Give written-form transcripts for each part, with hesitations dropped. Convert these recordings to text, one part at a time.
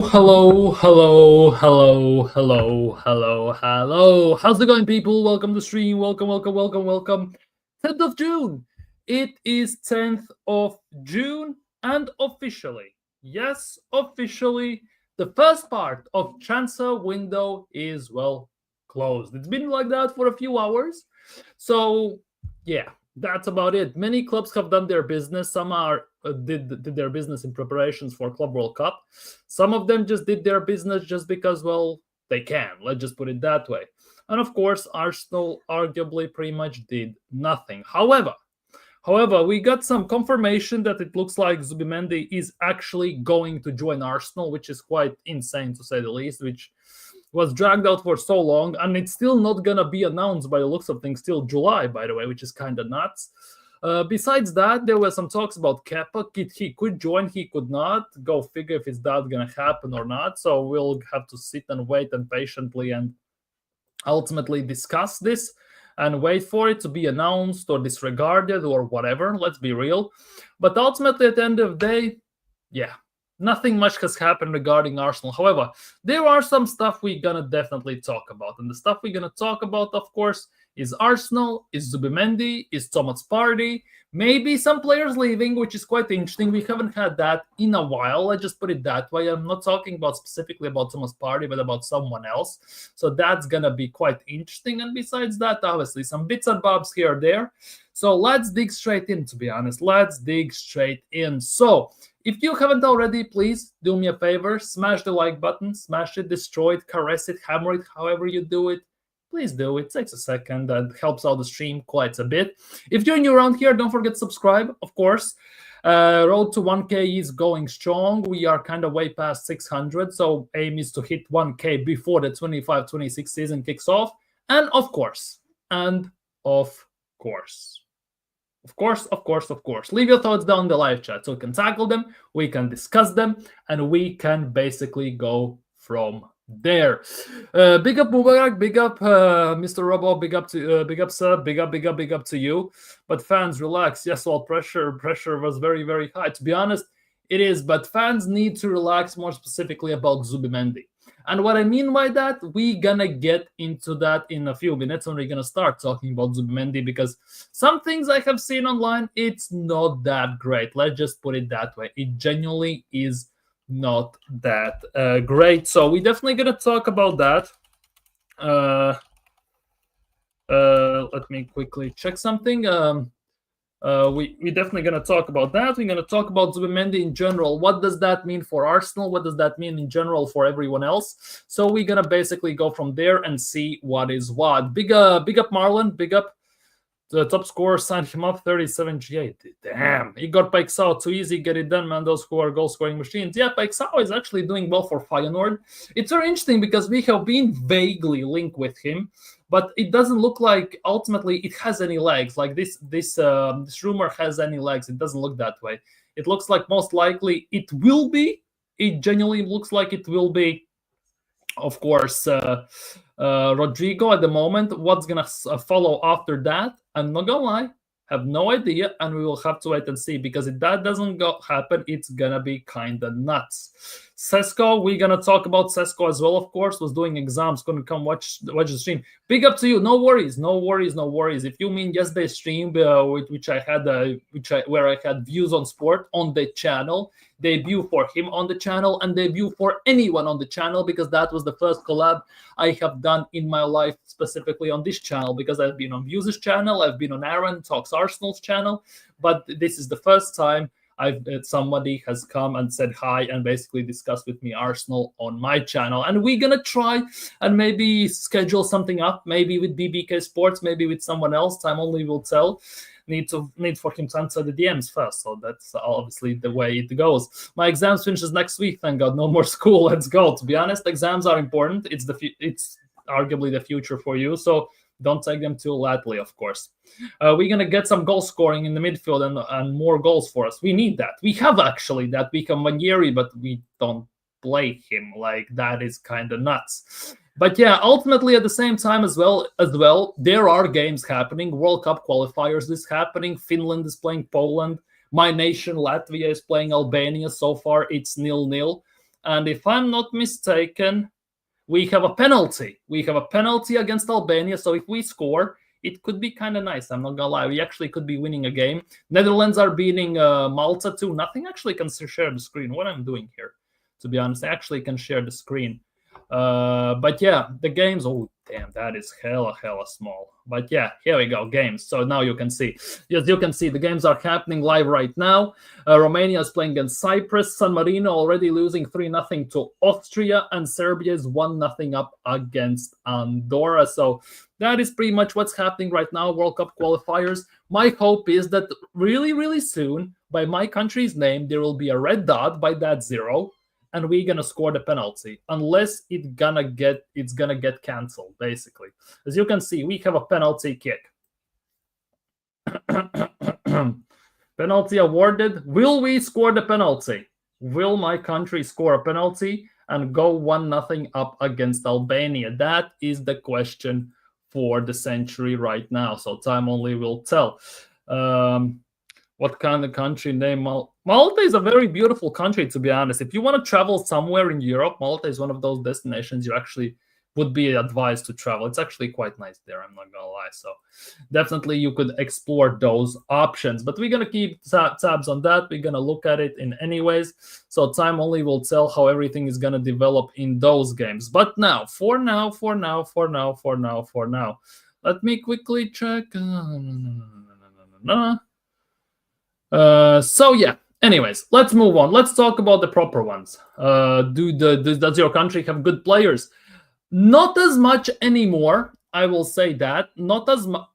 Hello, hello, hello, hello, hello, hello. How's it going, people? Welcome to stream. Welcome, welcome, welcome, welcome. 10th of June. It is 10th of June, and officially, yes, officially, the first part of transfer window is closed. It's been like that for a few hours. So, yeah, that's about it. Many clubs have done their business. Some are did their business in preparations for Club World Cup. Some of them just did their business just because, they can. Let's just put it that way. And of course, Arsenal arguably pretty much did nothing. However, we got some confirmation that it looks like Zubimendi is actually going to join Arsenal, which is quite insane to say the least, which was dragged out for so long, and it's still not gonna be announced by the looks of things till July, by the way, which is kind of nuts. Besides that, there were some talks about Kepa. He could join, he could not. Go figure if it's that gonna happen or not. So we'll have to sit and wait and patiently and ultimately discuss this and wait for it to be announced or disregarded or whatever. Let's be real. But ultimately, at the end of the day, yeah, nothing much has happened regarding Arsenal. However, there are some stuff we're gonna definitely talk about. And the stuff we're gonna talk about, of course, is Arsenal, is Zubimendi, is Thomas Partey, maybe some players leaving, which is quite interesting. We haven't had that in a while. Let's just put it that way. I'm not talking about specifically about Thomas Partey, but about someone else. So that's gonna be quite interesting. And besides that, obviously, some bits and bobs here or there. So let's dig straight in, to be honest. Let's dig straight in. So if you haven't already, please do me a favor, smash the like button, smash it, destroy it, caress it, hammer it, however you do it. Please do. It takes a second. That helps out the stream quite a bit. If you're new around here, don't forget to subscribe, of course. Road to 1K is going strong. We are kind of way past 600. So aim is to hit 1K before the 25-26 season kicks off. And of course, leave your thoughts down in the live chat so we can tackle them, we can discuss them, and we can basically go from there. Big up Mubarak, big up Mr. Robo, big up Sir, big up to you. But fans, relax. Yes, well, pressure was very, very high. To be honest, it is, but fans need to relax, more specifically about Zubimendi. And what I mean by that, we're gonna get into that in a few minutes when we're gonna start talking about Zubimendi, because some things I have seen online, it's not that great. Let's just put it that way. It genuinely is not that great. So we're definitely gonna talk about that. Let me quickly check something. We're definitely going to talk about that. We're going to talk about Zubimendi in general. What does that mean for Arsenal? What does that mean in general for everyone else? So we're going to basically go from there and see what is what. Big up Marlon. Big up. The top scorer signed him up 37-8. Damn. Igor Paixão, too easy. Get it done, man. Those who are goal-scoring machines. Yeah, Paixão is actually doing well for Feyenoord. It's very interesting because we have been vaguely linked with him, but it doesn't look like ultimately it has any legs. Like this rumor has any legs. It doesn't look that way. It looks like most likely it will be. It genuinely looks like it will be, of course, Rodrygo at the moment. What's gonna follow after that, I'm not gonna lie, have no idea, and we will have to wait and see, because if that doesn't happen, it's gonna be kind of nuts. Sesko, we're gonna talk about Sesko as well, of course. Was doing exams, couldn't come watch the stream. Big up to you. No worries. If you mean yesterday's stream, where I had views on sport on the channel, debut for him on the channel and debut for anyone on the channel, because that was the first collab I have done in my life, specifically on this channel, because I've been on Views' channel, I've been on Aaron Talks Arsenal's channel, but this is the first time somebody has come and said hi and basically discussed with me Arsenal on my channel. And we're gonna try and maybe schedule something up, maybe with BBK Sports, maybe with someone else. Time only will tell. Need for him to answer the DMs first. So that's obviously the way it goes. My exams finishes next week. Thank God, no more school. Let's go. To be honest, exams are important. It's arguably the future for you. So don't take them too lightly, of course. We're going to get some goal scoring in the midfield and more goals for us. We need that. We have actually that. We have Manieri, but we don't play him. Like, that is kind of nuts. But yeah, ultimately at the same time as well, there are games happening. World Cup qualifiers is happening. Finland is playing Poland. My nation, Latvia, is playing Albania. So far, it's 0-0. And if I'm not mistaken, we have a penalty. We have a penalty against Albania. So if we score, it could be kind of nice. I'm not gonna lie. We actually could be winning a game. Netherlands are beating Malta 2-0. Actually, can share the screen. What I'm doing here, to be honest, I actually can share the screen. But yeah, the games. Oh damn, that is hella small. But yeah, here we go, games. So now you can see. Yes, you can see the games are happening live right now. Romania is playing against Cyprus. San Marino already losing 3-0 to Austria, and Serbia is 1-0 up against Andorra. So that is pretty much what's happening right now. World Cup qualifiers. My hope is that really soon, by my country's name, there will be a red dot by that 0. And we're gonna score the penalty, unless it's gonna get cancelled. Basically, as you can see, we have a penalty kick. Penalty awarded. Will we score the penalty? Will my country score a penalty and go 1-0 up against Albania? That is the question for the century right now. So time only will tell. What kind of country name? Malta is a very beautiful country, to be honest. If you want to travel somewhere in Europe, Malta is one of those destinations you actually would be advised to travel. It's actually quite nice there, I'm not gonna lie. So definitely you could explore those options. But we're gonna keep tabs on that. We're gonna look at it in anyways. So time only will tell how everything is gonna develop in those games. But now, for now, let me quickly check. So yeah, anyways, let's move on. Let's talk about the proper ones. Does your country have good players? Not as much anymore, I will say that. Not as much.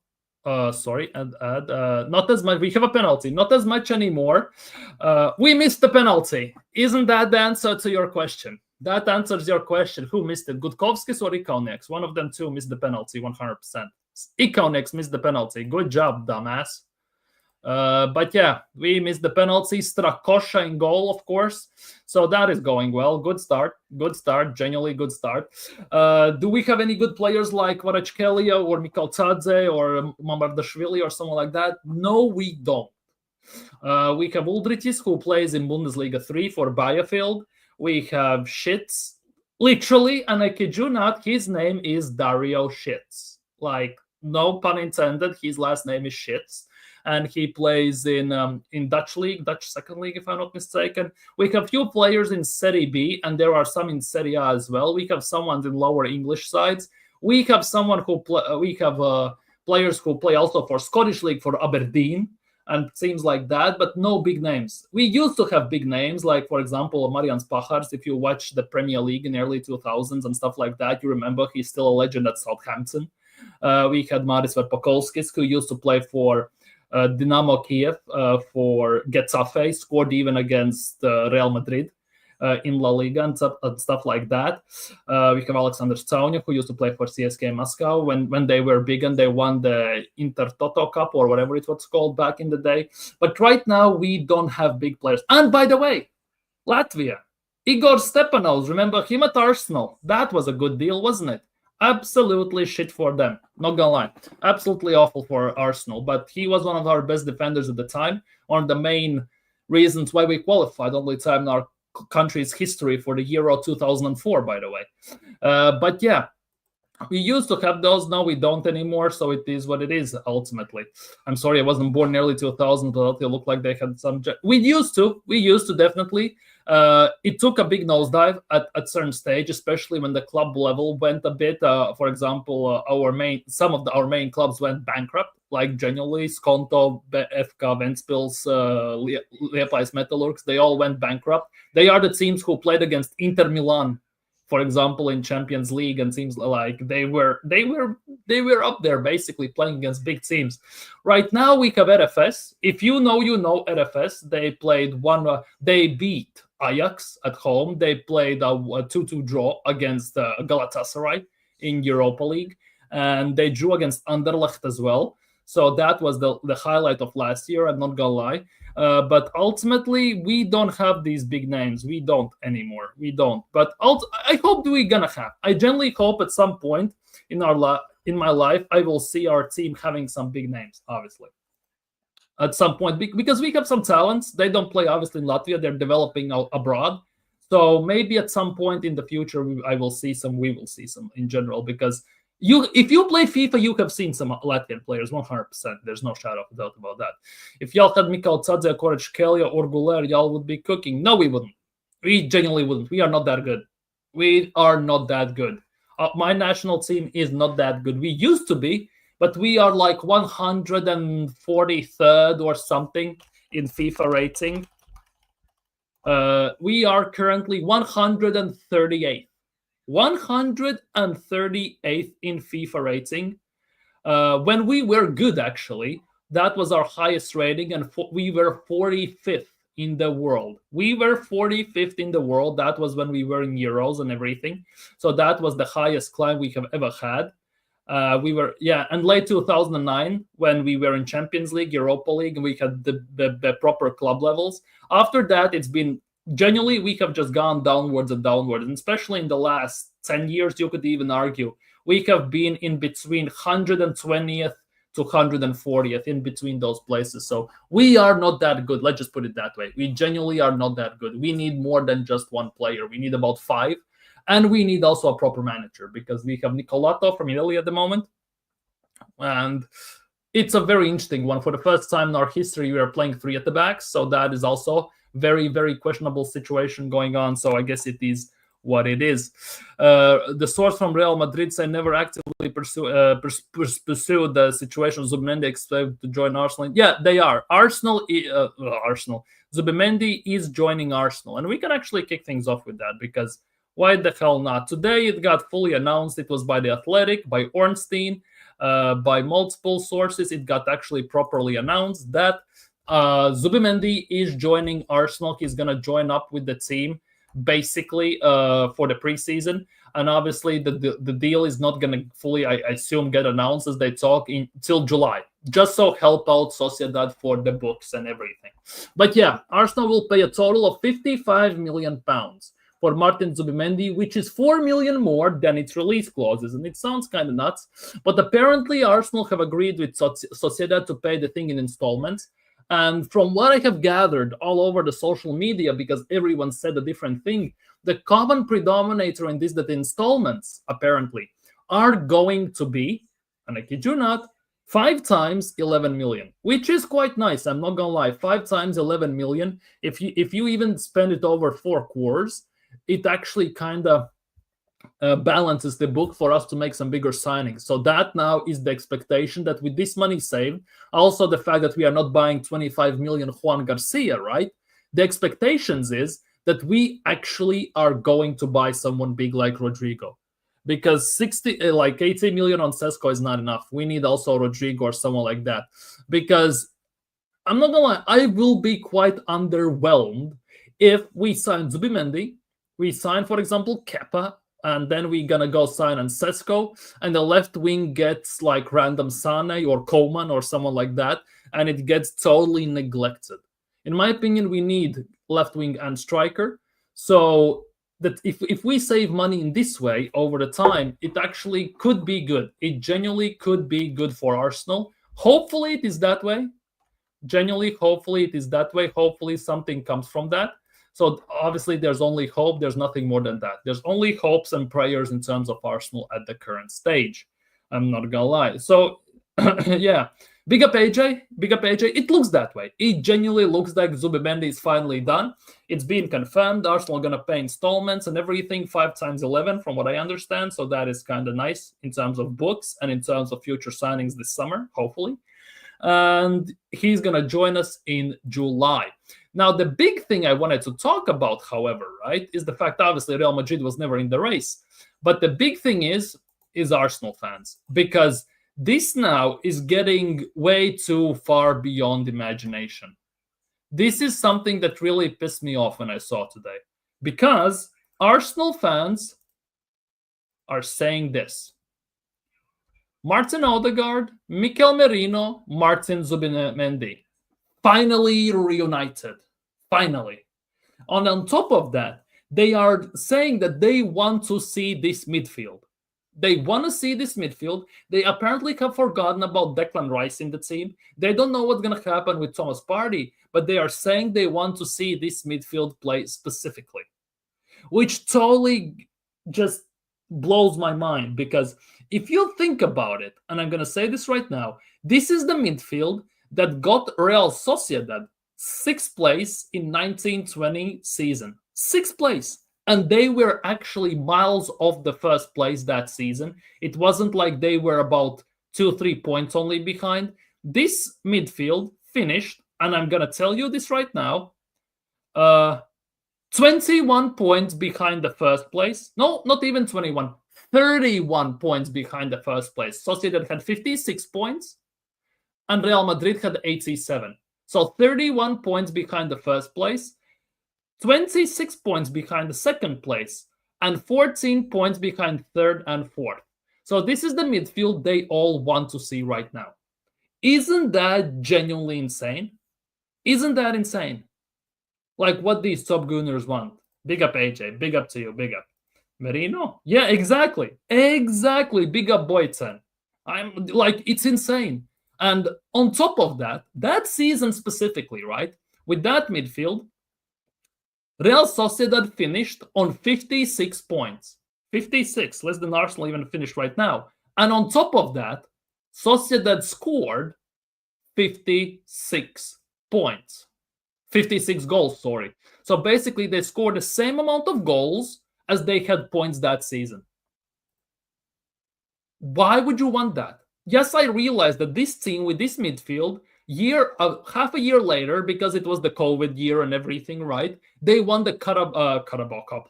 Not as much. We have a penalty. Not as much anymore. We missed the penalty. Isn't that the answer to your question? That answers your question. Who missed it? Gutkovskis or Ikonex? One of them two missed the penalty, 100%. Ikonex missed the penalty. Good job, dumbass. But yeah, we missed the penalty. Strakosha in goal, of course. So that is going well. Good start. Genuinely good start. Do we have any good players like Kvaratskhelia or Mikaltadze or Mamardashvili or someone like that? No, we don't. We have Uldritis, who plays in Bundesliga 3 for Bielefeld. We have Schitz, literally, and I kid you not, his name is Dario Schitz. Like, no pun intended, his last name is Schitz. And he plays in Dutch league, Dutch second league, if I'm not mistaken. We have few players in Serie B, and there are some in Serie A as well. We have someone in lower English sides. We have someone who players who play also for Scottish league for Aberdeen and things like that, but no big names. We used to have big names, like for example Marian Spahars. If you watch the Premier League in early 2000s and stuff like that, you remember he's still a legend at Southampton. We had Maris Verpakolskis, who used to play for Dynamo Kiev, for Getafe, scored even against Real Madrid in La Liga and stuff like that. We have Alexander Staunia, who used to play for CSKA Moscow when they were big and they won the Intertoto Cup or whatever it was called back in the day. But right now, we don't have big players. And by the way, Latvia, Igor Stepanovs, remember him at Arsenal? That was a good deal, wasn't it? Absolutely shit for them. Not gonna lie. Absolutely awful for Arsenal. But he was one of our best defenders at the time. One of the main reasons why we qualified. Only time in our country's history for the Euro 2004, by the way. But yeah, we used to have those. Now we don't anymore. So it is what it is, ultimately. I'm sorry I wasn't born in early 2000, but they look like they had some... We used to definitely. It took a big nosedive at certain stage, especially when the club level went a bit. For example, our main clubs went bankrupt, like genuinely Skonto, FK Ventspils, Liepājas Metalurgs. They all went bankrupt. They are the teams who played against Inter Milan, for example, in Champions League, and seems like they were up there basically playing against big teams. Right now we have RFS. If you know RFS. They beat Ajax at home. They played a 2-2 draw against Galatasaray in Europa League, and they drew against Anderlecht as well. So that was the highlight of last year, I'm not gonna lie. But ultimately, we don't have these big names. We don't anymore. We don't. But I hope we're gonna have. I genuinely hope at some point in my life, I will see our team having some big names, obviously. At some point, because we have some talents. They don't play, obviously, in Latvia. They're developing abroad. So maybe at some point in the future, we will see some in general, because if you play FIFA, you have seen some Latvian players, 100%. There's no shadow of a doubt about that. If y'all had Mikhail Tzadze, Kvaratskhelia, or Guler, y'all would be cooking. No, we wouldn't. We genuinely wouldn't. We are not that good. We are not that good. My national team is not that good. We used to be, but we are like 143rd or something in FIFA rating. We are currently 138th. 138th in FIFA rating. When we were good, actually, that was our highest rating, and we were 45th in the world. We were 45th in the world. That was when we were in Euros and everything. So that was the highest climb we have ever had. We were, and late 2009, when we were in Champions League, Europa League, and we had the proper club levels. After that, it's been, genuinely, we have just gone downwards and downwards. And especially in the last 10 years, you could even argue, we have been in between 120th to 140th, in between those places. So we are not that good. Let's just put it that way. We genuinely are not that good. We need more than just one player. We need about 5. And we need also a proper manager, because we have Nicolato from Italy at the moment. And it's a very interesting one. For the first time in our history, we are playing 3 at the back. So that is also very, very questionable situation going on. So I guess it is what it is. The source from Real Madrid say never actively pursue the situation. Zubimendi expected to join Arsenal. Yeah, they are. Arsenal. Zubimendi is joining Arsenal. And we can actually kick things off with that, because why the hell not? Today it got fully announced. It was by The Athletic, by Ornstein, by multiple sources. It got actually properly announced that Zubimendi is joining Arsenal. He's going to join up with the team, basically, for the preseason. And obviously the deal is not going to fully, I assume, get announced as they talk until July, just so help out Sociedad for the books and everything. But yeah, Arsenal will pay a total of £55 million for Martin Zubimendi, which is 4 million more than its release clauses. And it sounds kind of nuts, but apparently Arsenal have agreed with Sociedad to pay the thing in installments. And from what I have gathered all over the social media, because everyone said a different thing, the common predominator in this, that the installments apparently are going to be, and I kid you not, 5 times 11 million, which is quite nice. I'm not gonna lie, 5 times 11 million. If you even spend it over 4 quarters, it actually kind of balances the book for us to make some bigger signings. So that now is the expectation, that with this money saved, also the fact that we are not buying 25 million Juan Garcia, right? The expectations is that we actually are going to buy someone big like Rodrygo, because 80 million on Sesko is not enough. We need also Rodrygo or someone like that, because I'm not gonna lie, I will be quite underwhelmed if we sign Zubimendi, we sign, for example, Kepa, and then we're gonna go sign on Sesko, and the left wing gets like random Sane or Coman or someone like that, and it gets totally neglected. In my opinion, we need left wing and striker, so that if we save money in this way over the time, it actually could be good. It genuinely could be good for Arsenal. Hopefully it is that way. Genuinely, hopefully it is that way. Hopefully something comes from that. So obviously there's only hope. There's nothing more than that. There's only hopes and prayers in terms of Arsenal at the current stage. I'm not gonna lie. So yeah, big up AJ. It looks that way. It genuinely looks like Zubimendi is finally done. It's been confirmed. Arsenal are gonna pay installments and everything, 5 times 11, from what I understand. So that is kind of nice in terms of books and in terms of future signings this summer, hopefully. And he's gonna join us in July. Now, the big thing I wanted to talk about, however, right, is the fact, obviously, Real Madrid was never in the race. But the big thing is Arsenal fans, because this now is getting way too far beyond imagination. This is something that really pissed me off when I saw today, because Arsenal fans are saying this: Martin Odegaard, Mikel Merino, Martin Zubimendi, finally reunited. Finally. And on top of that, they are saying that they want to see this midfield. They want to see this midfield. They apparently have forgotten about Declan Rice in the team. They don't know what's going to happen with Thomas Partey, but they are saying they want to see this midfield play specifically. which totally just blows my mind, because if you think about it, and I'm going to say this right now, this is the midfield that got Real Sociedad 6th place in 1920 season. 6th place. And they were actually miles off the first place that season. It wasn't like they were about 2-3 points only behind. This midfield finished, and I'm going to tell you this right now, 21 points behind the first place. No, not even 21. 31 points behind the first place. Sociedad had 56 points, and Real Madrid had 87. So 31 points behind the first place, 26 points behind the second place, and 14 points behind third and fourth. So this is the midfield they all want to see right now. Isn't that genuinely insane? Isn't that insane? Like what these top gooners want. Big up AJ, big up to you, big up. Merino? Yeah, exactly. Exactly. Big up Boyton. I'm like, it's insane. And on top of that, that season specifically, right? With that midfield, Real Sociedad finished on 56 points. 56, less than Arsenal even finished right now. And on top of that, Sociedad scored 56 points. 56 goals, sorry. So basically, they scored the same amount of goals as they had points that season. Why would you want that? Yes, I realize that this team with this midfield, half a year later, because it was the COVID year and everything, right? They won the Carabao Cup,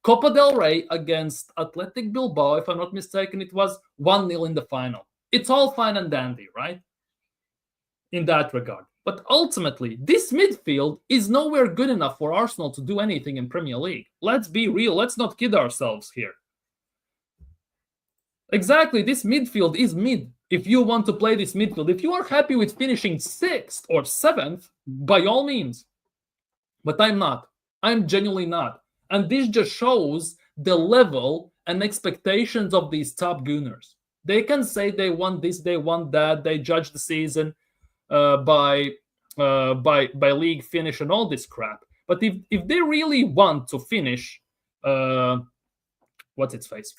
Copa del Rey against Athletic Bilbao, if I'm not mistaken. It was 1-0 in the final. It's all fine and dandy, right? In that regard. But ultimately, this midfield is nowhere good enough for Arsenal to do anything in Premier League. Let's be real. Let's not kid ourselves here. Exactly, this midfield is mid. If you want to play this midfield, if you are happy with finishing 6th or 7th, by all means. But I'm not. I'm genuinely not. And this just shows the level and expectations of these top gooners. They can say they want this, they want that, they judge the season by league finish and all this crap. But if they really want to finish, what's its face,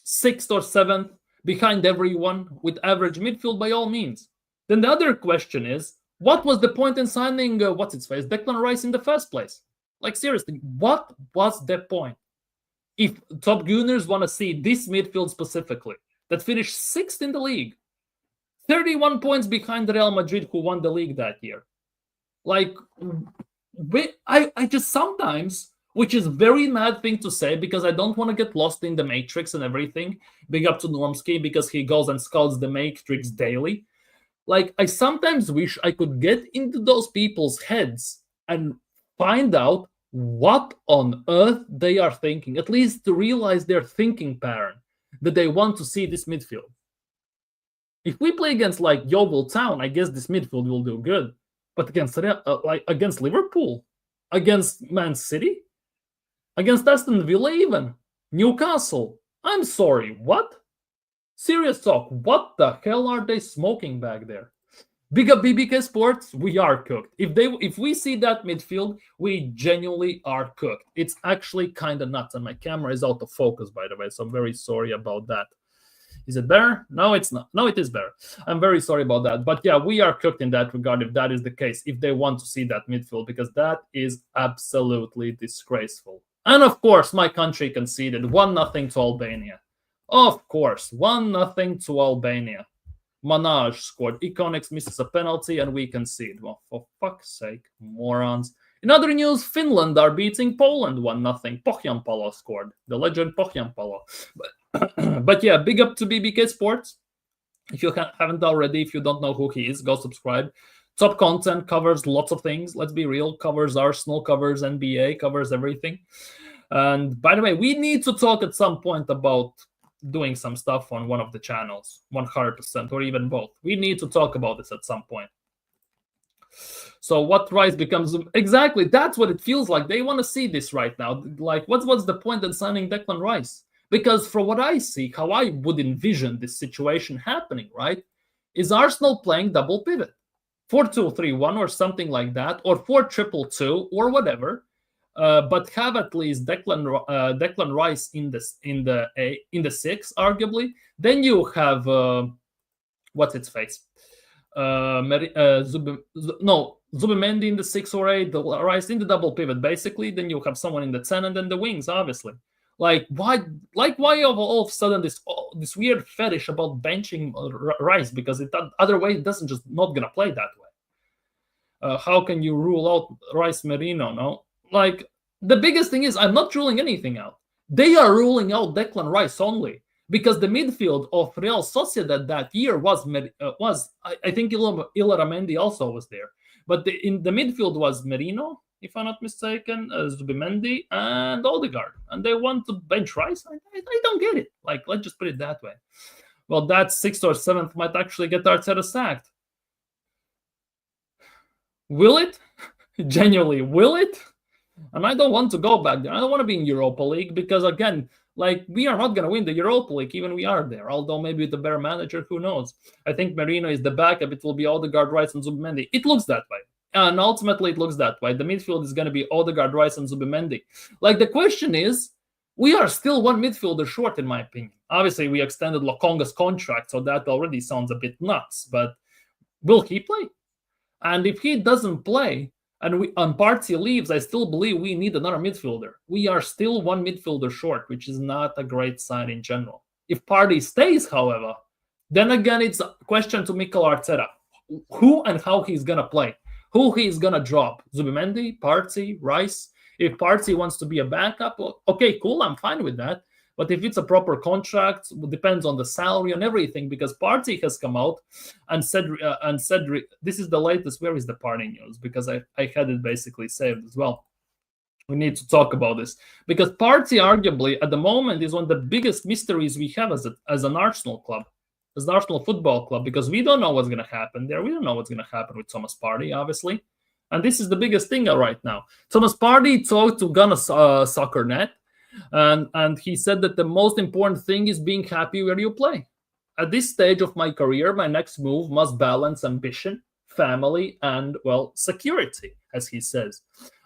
6th or 7th behind everyone with average midfield, by all means. Then the other question is, what was the point in signing what's its face, Declan Rice, in the first place? Like, seriously, what was the point? If top gooners want to see this midfield specifically, that finished 6th in the league, 31 points behind Real Madrid, who won the league that year. Like, I just sometimes, which is a very mad thing to say, because I don't want to get lost in the Matrix and everything. Big up to Normsky, because he goes and scouts the Matrix daily. Like, I sometimes wish I could get into those people's heads and find out what on earth they are thinking, at least to realize their thinking pattern, that they want to see this midfield. If we play against like Yeovil Town, I guess this midfield will do good. But against against Liverpool, against Man City, against Aston Villa, even Newcastle, I'm sorry, what? Serious talk, what the hell are they smoking back there? Big up BBK Sports, we are cooked. If we see that midfield, we genuinely are cooked. It's actually kind of nuts, and my camera is out of focus, by the way, so I'm very sorry about that. Is it better? No, it's not. No, it is better. I'm very sorry about that. But yeah, we are cooked in that regard, if that is the case, if they want to see that midfield, because that is absolutely disgraceful. And of course, my country conceded 1-0 to Albania. Of course, 1-0 to Albania. Manaj scored. Iconics misses a penalty, and we concede. Well, for fuck's sake, morons. In other news, Finland are beating Poland 1-0. Pohjanpalo scored. The legend Pohjanpalo. But yeah, big up to BBK Sports. If you haven't already, if you don't know who he is, go subscribe. Top content, covers lots of things. Let's be real. Covers Arsenal, covers NBA, covers everything. And by the way, we need to talk at some point about doing some stuff on one of the channels, 100%, or even both. We need to talk about this at some point. So what Rice becomes, exactly, that's what it feels like. They want to see this right now. Like, what's the point in signing Declan Rice? Because from what I see, how I would envision this situation happening, right, is Arsenal playing double pivot, 4-2-3-1 or something like that, or 4-2-2-2 or whatever. but have at least Declan Rice in the six, arguably. Then you have what's its face? Zubimendi in the 6 or 8, the Rice in the double pivot, basically. Then you have someone in the 10, and then the wings, obviously. Why all of a sudden this weird fetish about benching Rice? Because other way it doesn't just not gonna play that way. How can you rule out Rice Merino? No, the biggest thing is I'm not ruling anything out. They are ruling out Declan Rice only. Because the midfield of Real Sociedad that year was I think Illaramendi also was there, but in the midfield was Merino, if I'm not mistaken, Zubimendi and Odegaard, and they want to bench Rice. I don't get it. Let's just put it that way. Well, that 6th or 7th might actually get Arteta sacked. Will it? Genuinely, will it? And I don't want to go back there. I don't want to be in Europa League because, again, we are not going to win the Europa League, even we are there. Although maybe with a better manager, who knows? I think Merino is the backup. It will be Odegaard, Rice, and Zubimendi. It looks that way. And ultimately, it looks that way. The midfield is going to be Odegaard, Rice, and Zubimendi. The question is, we are still one midfielder short, in my opinion. Obviously, we extended Lokonga's contract, so that already sounds a bit nuts. But will he play? And if he doesn't play, and Partey leaves, I still believe we need another midfielder. We are still one midfielder short, which is not a great sign in general. If Partey stays, however, then again, it's a question to Mikel Arteta. Who and how he's going to play. Who he's going to drop. Zubimendi, Partey, Rice. If Partey wants to be a backup, okay, cool, I'm fine with that. But if it's a proper contract, it depends on the salary and everything, because Partey has come out and said, this is the latest. Where is the Partey news? Because I had it basically saved as well. We need to talk about this. Because Partey, arguably, at the moment, is one of the biggest mysteries we have as an Arsenal club, as an Arsenal football club, because we don't know what's going to happen there. We don't know what's going to happen with Thomas Partey, obviously. And this is the biggest thing right now. Thomas Partey talked to Ghana Soccernet, and he said that the most important thing is being happy where you play. At this stage of my career, my next move must balance ambition, family, and, well, security, as he says.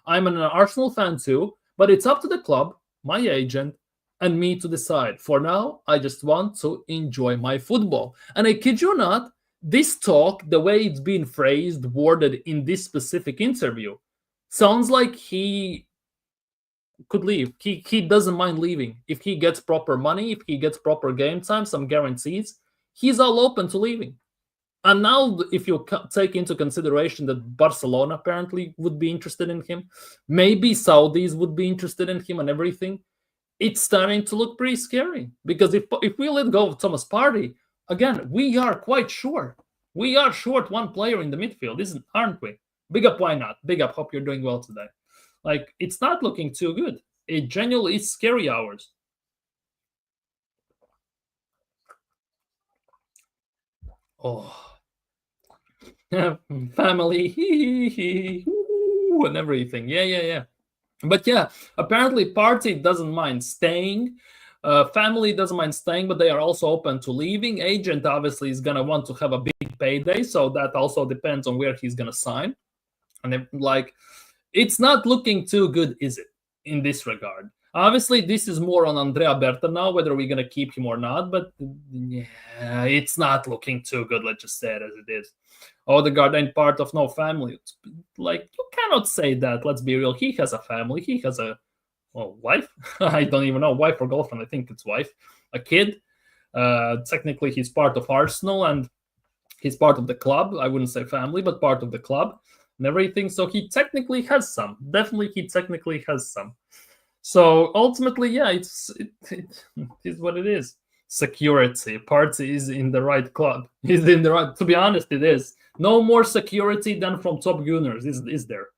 I'm an Arsenal fan too, but it's up to the club, my agent, and me to decide. For now, I just want to enjoy my football. And I kid you not, this talk, the way it's been phrased, worded in this specific interview, sounds like he could leave. He doesn't mind leaving. If he gets proper money, if he gets proper game time, some guarantees, he's all open to leaving. And now, if you take into consideration that Barcelona apparently would be interested in him, maybe Saudis would be interested in him and everything, it's starting to look pretty scary. Because if we let go of Thomas Partey, again, we are quite short. We are short one player in the midfield, aren't we? Big up, why not? Big up, hope you're doing well today. It's not looking too good. It genuinely is scary hours. Oh. Family, and everything. Yeah. But yeah, apparently Partey doesn't mind staying. Family doesn't mind staying, but they are also open to leaving. Agent obviously is going to want to have a big payday, so that also depends on where he's going to sign. And it's not looking too good, is it, in this regard? Obviously, this is more on Andrea Berta now, whether we're going to keep him or not. But yeah, it's not looking too good. Let's just say it as it is. Odegaard ain't part of no family. You cannot say that. Let's be real. He has a family. He has a wife. I don't even know, wife or girlfriend. I think it's wife. A kid. Technically, he's part of Arsenal and he's part of the club. I wouldn't say family, but part of the club and everything. So he technically has some. Definitely, he technically has some. So ultimately, yeah, it is what it is. Security. Partey is in the right club. He's in the right. To be honest, it is. No more security than from Top Gunners, is there?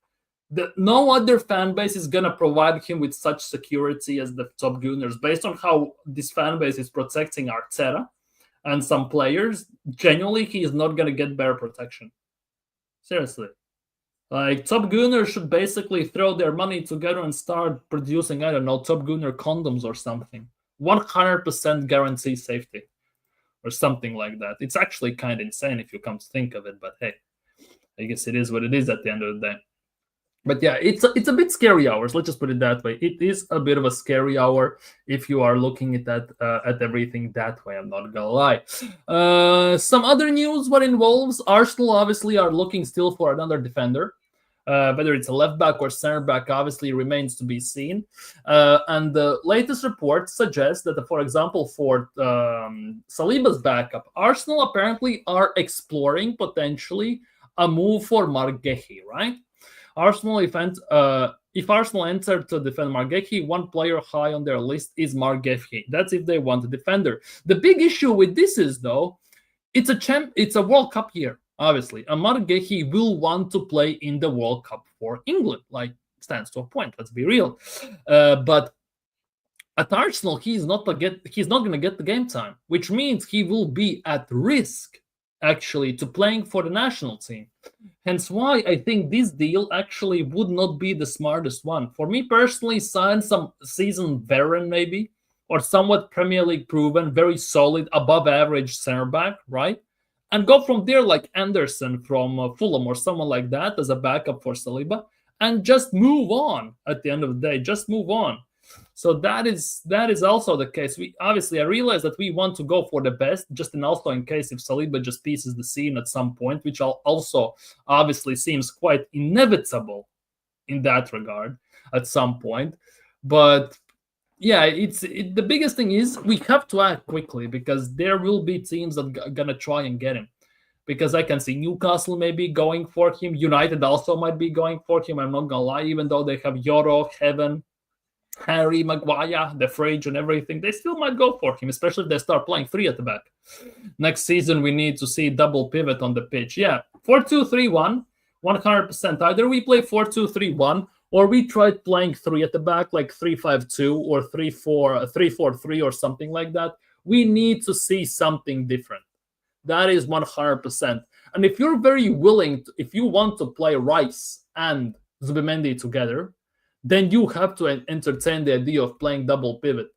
No other fan base is going to provide him with such security as the Top Gunners. Based on how this fan base is protecting Arteta and some players, genuinely, he is not going to get better protection. Seriously. Top Gunners should basically throw their money together and start producing, I don't know, Top Gunner condoms or something. 100% guarantee safety or something like that. It's actually kind of insane if you come to think of it, but hey, I guess it is what it is at the end of the day. But yeah, it's a bit scary hours. Let's just put it that way. It is a bit of a scary hour if you are looking at that at everything that way. I'm not gonna lie. Some other news what involves Arsenal obviously are looking still for another defender. Whether it's a left back or center back obviously remains to be seen. And the latest report suggests that, for example, for Saliba's backup, Arsenal apparently are exploring potentially a move for Marc Guehi, right? Arsenal, if Arsenal enter to defend Marc Guehi, one player high on their list is Marc Guehi. That's if they want a defender. The big issue with this is, though, it's a World Cup year, obviously. And Marc Guehi will want to play in the World Cup for England, like stands to a point. Let's be real. But at Arsenal, he's not going to get the game time, which means he will be at risk actually to playing for the national team. Hence why I think this deal actually would not be the smartest one. For me personally, sign some seasoned veteran maybe, or somewhat Premier League proven, very solid, above average center back, right? And go from there like Anderson from Fulham or someone like that as a backup for Saliba, and just move on at the end of the day. Just move on. So that is also the case. I realize that we want to go for the best, just and also in case if Saliba just pieces the scene at some point, which also obviously seems quite inevitable in that regard at some point. But yeah, the biggest thing is we have to act quickly because there will be teams that are gonna try and get him. Because I can see Newcastle maybe going for him. United also might be going for him. I'm not gonna lie, even though they have Yoro, Heaven, Harry, Maguire, the fridge, and everything, they still might go for him, especially if they start playing three at the back. Next season, we need to see double pivot on the pitch. Yeah, 4-2-3-1, 100%. Either we play 4-2-3-1 or we tried playing three at the back, like 3-5-2 or 3-4-3 or something like that. We need to see something different. That is 100%. And if you're very willing, if you want to play Rice and Zubimendi together, then you have to entertain the idea of playing double pivot.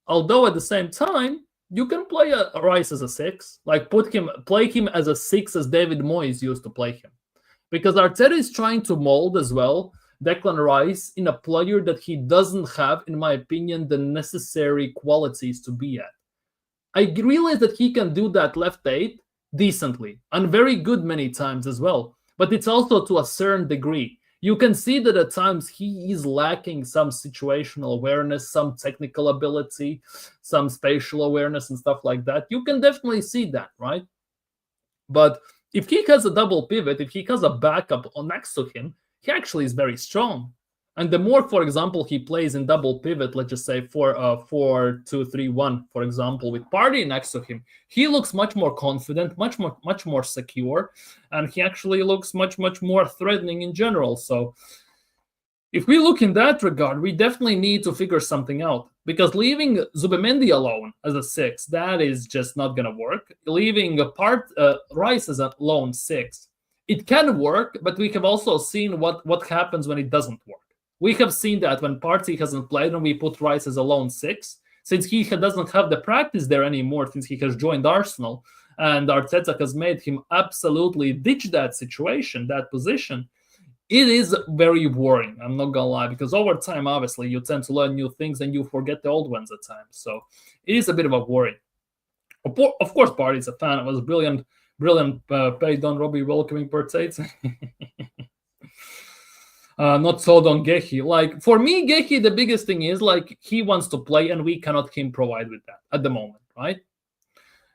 Although at the same time, you can play a Rice as a 6, like play him as a 6 as David Moyes used to play him. Because Arteta is trying to mold as well Declan Rice in a player that he doesn't have, in my opinion, the necessary qualities to be at. I realize that he can do that left 8 decently and very good many times as well, but it's also to a certain degree. You can see that at times he is lacking some situational awareness, some technical ability, some spatial awareness and stuff like that. You can definitely see that, right? But if he has a double pivot, if he has a backup next to him, he actually is very strong. And the more, for example, he plays in double pivot, let's just say 4-2-3-1, for example, with Partey next to him, he looks much more confident, much more secure, and he actually looks much more threatening in general. So if we look in that regard, we definitely need to figure something out, because leaving Zubimendi alone as a 6, that is just not going to work. Leaving Rice as a lone 6, it can work, but we have also seen what happens when it doesn't work. We have seen that when Partey hasn't played and we put Rice as a lone 6, since he doesn't have the practice there anymore, since he has joined Arsenal, and Arteta has made him absolutely ditch that situation, that position. It is very worrying, I'm not going to lie, because over time, obviously, you tend to learn new things and you forget the old ones at times. So it is a bit of a worry. Of course, Partey's a fan. It was brilliant play, Don Robbie welcoming Partey. Not sold on Guehi. Like, for me, Guehi, the biggest thing is, like, he wants to play and we cannot provide with that at the moment, right?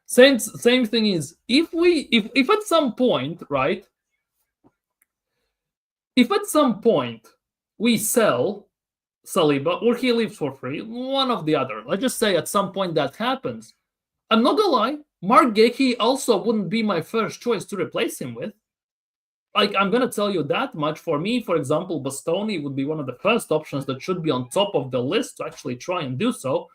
Same thing is, if at some point, right, if at some point we sell Saliba or he leaves for free, one of the other, let's just say at some point that happens, I'm not gonna lie, Marc Guehi also wouldn't be my first choice to replace him with. Like, I'm going to tell you that much. For me, for example, Bastoni would be one of the first options that should be on top of the list to actually try and do so.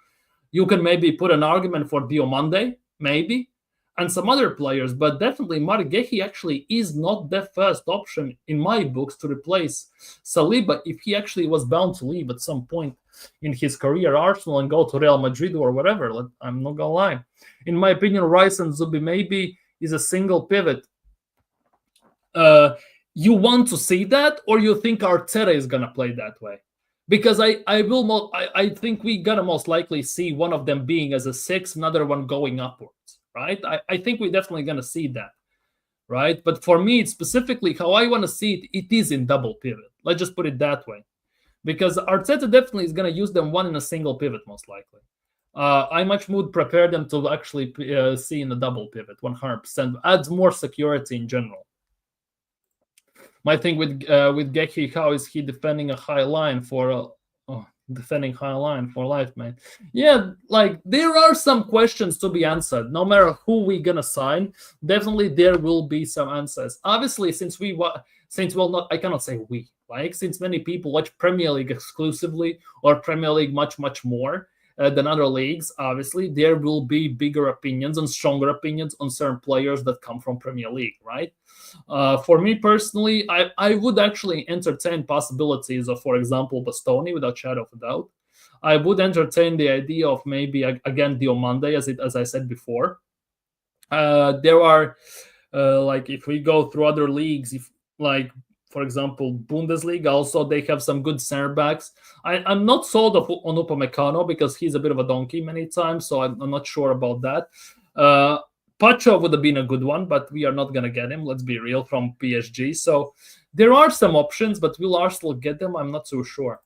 You can maybe put an argument for Diomande, maybe, and some other players, but definitely Marc Guehi actually is not the first option in my books to replace Saliba if he actually was bound to leave at some point in his career, Arsenal, and go to Real Madrid or whatever. I'm not going to lie. In my opinion, Rice and Zubi maybe is a single pivot. You want to see that, or you think Arteta is gonna play that way? Because I think we gonna most likely see one of them being as a 6, another one going upwards, right? I think we're definitely gonna see that, right? But for me, specifically, how I want to see it, it is in double pivot. Let's just put it that way, because Arteta definitely is gonna use them one in a single pivot most likely. I much would prepare them to actually see in a double pivot, 100%. Adds more security in general. My thing with Guehi, how is he defending a high line for defending high line for life, man? Yeah, like there are some questions to be answered. No matter who we gonna sign, definitely there will be some answers. Obviously, since not, I cannot say we, like, since many people watch Premier League exclusively or Premier League much more than other leagues, obviously there will be bigger opinions and stronger opinions on certain players that come from Premier League, right? For me personally, I would actually entertain possibilities of, for example, Bastoni, without shadow of a doubt. I would entertain the idea of maybe again Diomande, as I said before. There are like, if we go through other leagues, if like, for example, Bundesliga, also they have some good center backs. I'm not sold on Upamecano because he's a bit of a donkey many times, so I'm not sure about that. Pacho would have been a good one, but we are not going to get him, let's be real, from PSG. So there are some options, but will Arsenal get them? I'm not so sure.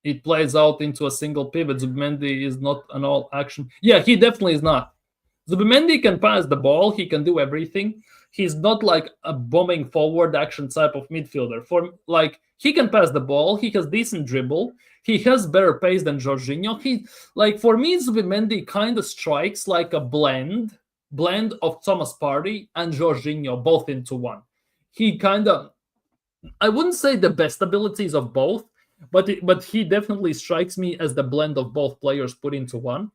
It plays out into a single pivot. Zubimendi is not an all action. Yeah, he definitely is not. Zubimendi can pass the ball. He can do everything. He's not like a bombing forward action type of midfielder. He can pass the ball. He has decent dribble. He has better pace than Jorginho. For me, Zubimendi kind of strikes like a blend of Thomas Partey and Jorginho both into one. He kind of, I wouldn't say the best abilities of both, but he definitely strikes me as the blend of both players put into one.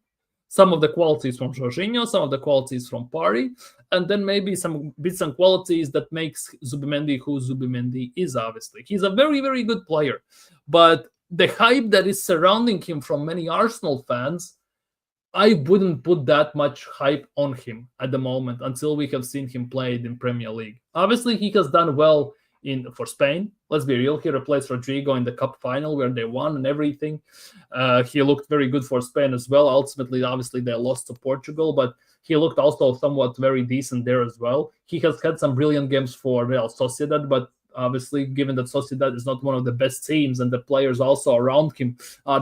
Some of the qualities from Jorginho, some of the qualities from Partey, and then maybe some bits and qualities that makes Zubimendi who Zubimendi is, obviously. He's a very, very good player. But the hype that is surrounding him from many Arsenal fans, I wouldn't put that much hype on him at the moment until we have seen him play in Premier League. Obviously, he has done well for Spain. Let's be real. He replaced Rodrygo in the cup final where they won and everything. He looked very good for Spain as well. Ultimately, obviously, they lost to Portugal, but he looked also somewhat very decent there as well. He has had some brilliant games for Real Sociedad, but obviously, given that Sociedad is not one of the best teams and the players also around him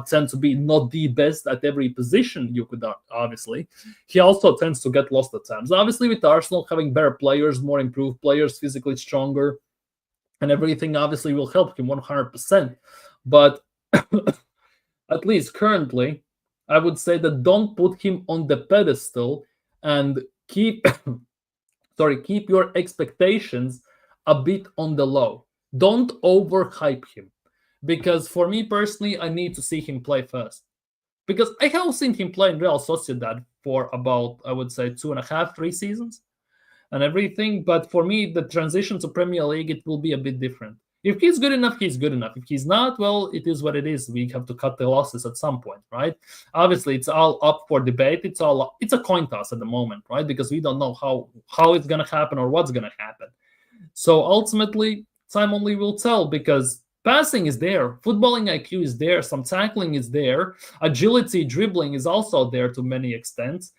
tend to be not the best at every position, you could obviously, he also tends to get lost at times. Obviously, with Arsenal having better players, more improved players, physically stronger, and everything obviously will help him 100%. But at least currently, I would say that don't put him on the pedestal and keep your expectations a bit on the low. Don't overhype him. Because for me personally, I need to see him play first. Because I have seen him play in Real Sociedad for about, I would say, 2.5, 3 seasons and everything. But for me, the transition to Premier League, it will be a bit different. If he's good enough, he's good enough. If he's not, well, it is what it is. We have to cut the losses at some point, right? Obviously, it's all up for debate. It's a coin toss at the moment, right? Because we don't know how it's going to happen or what's going to happen. So ultimately, time only will tell, because passing is there, footballing IQ is there, some tackling is there, agility, dribbling is also there to many extents,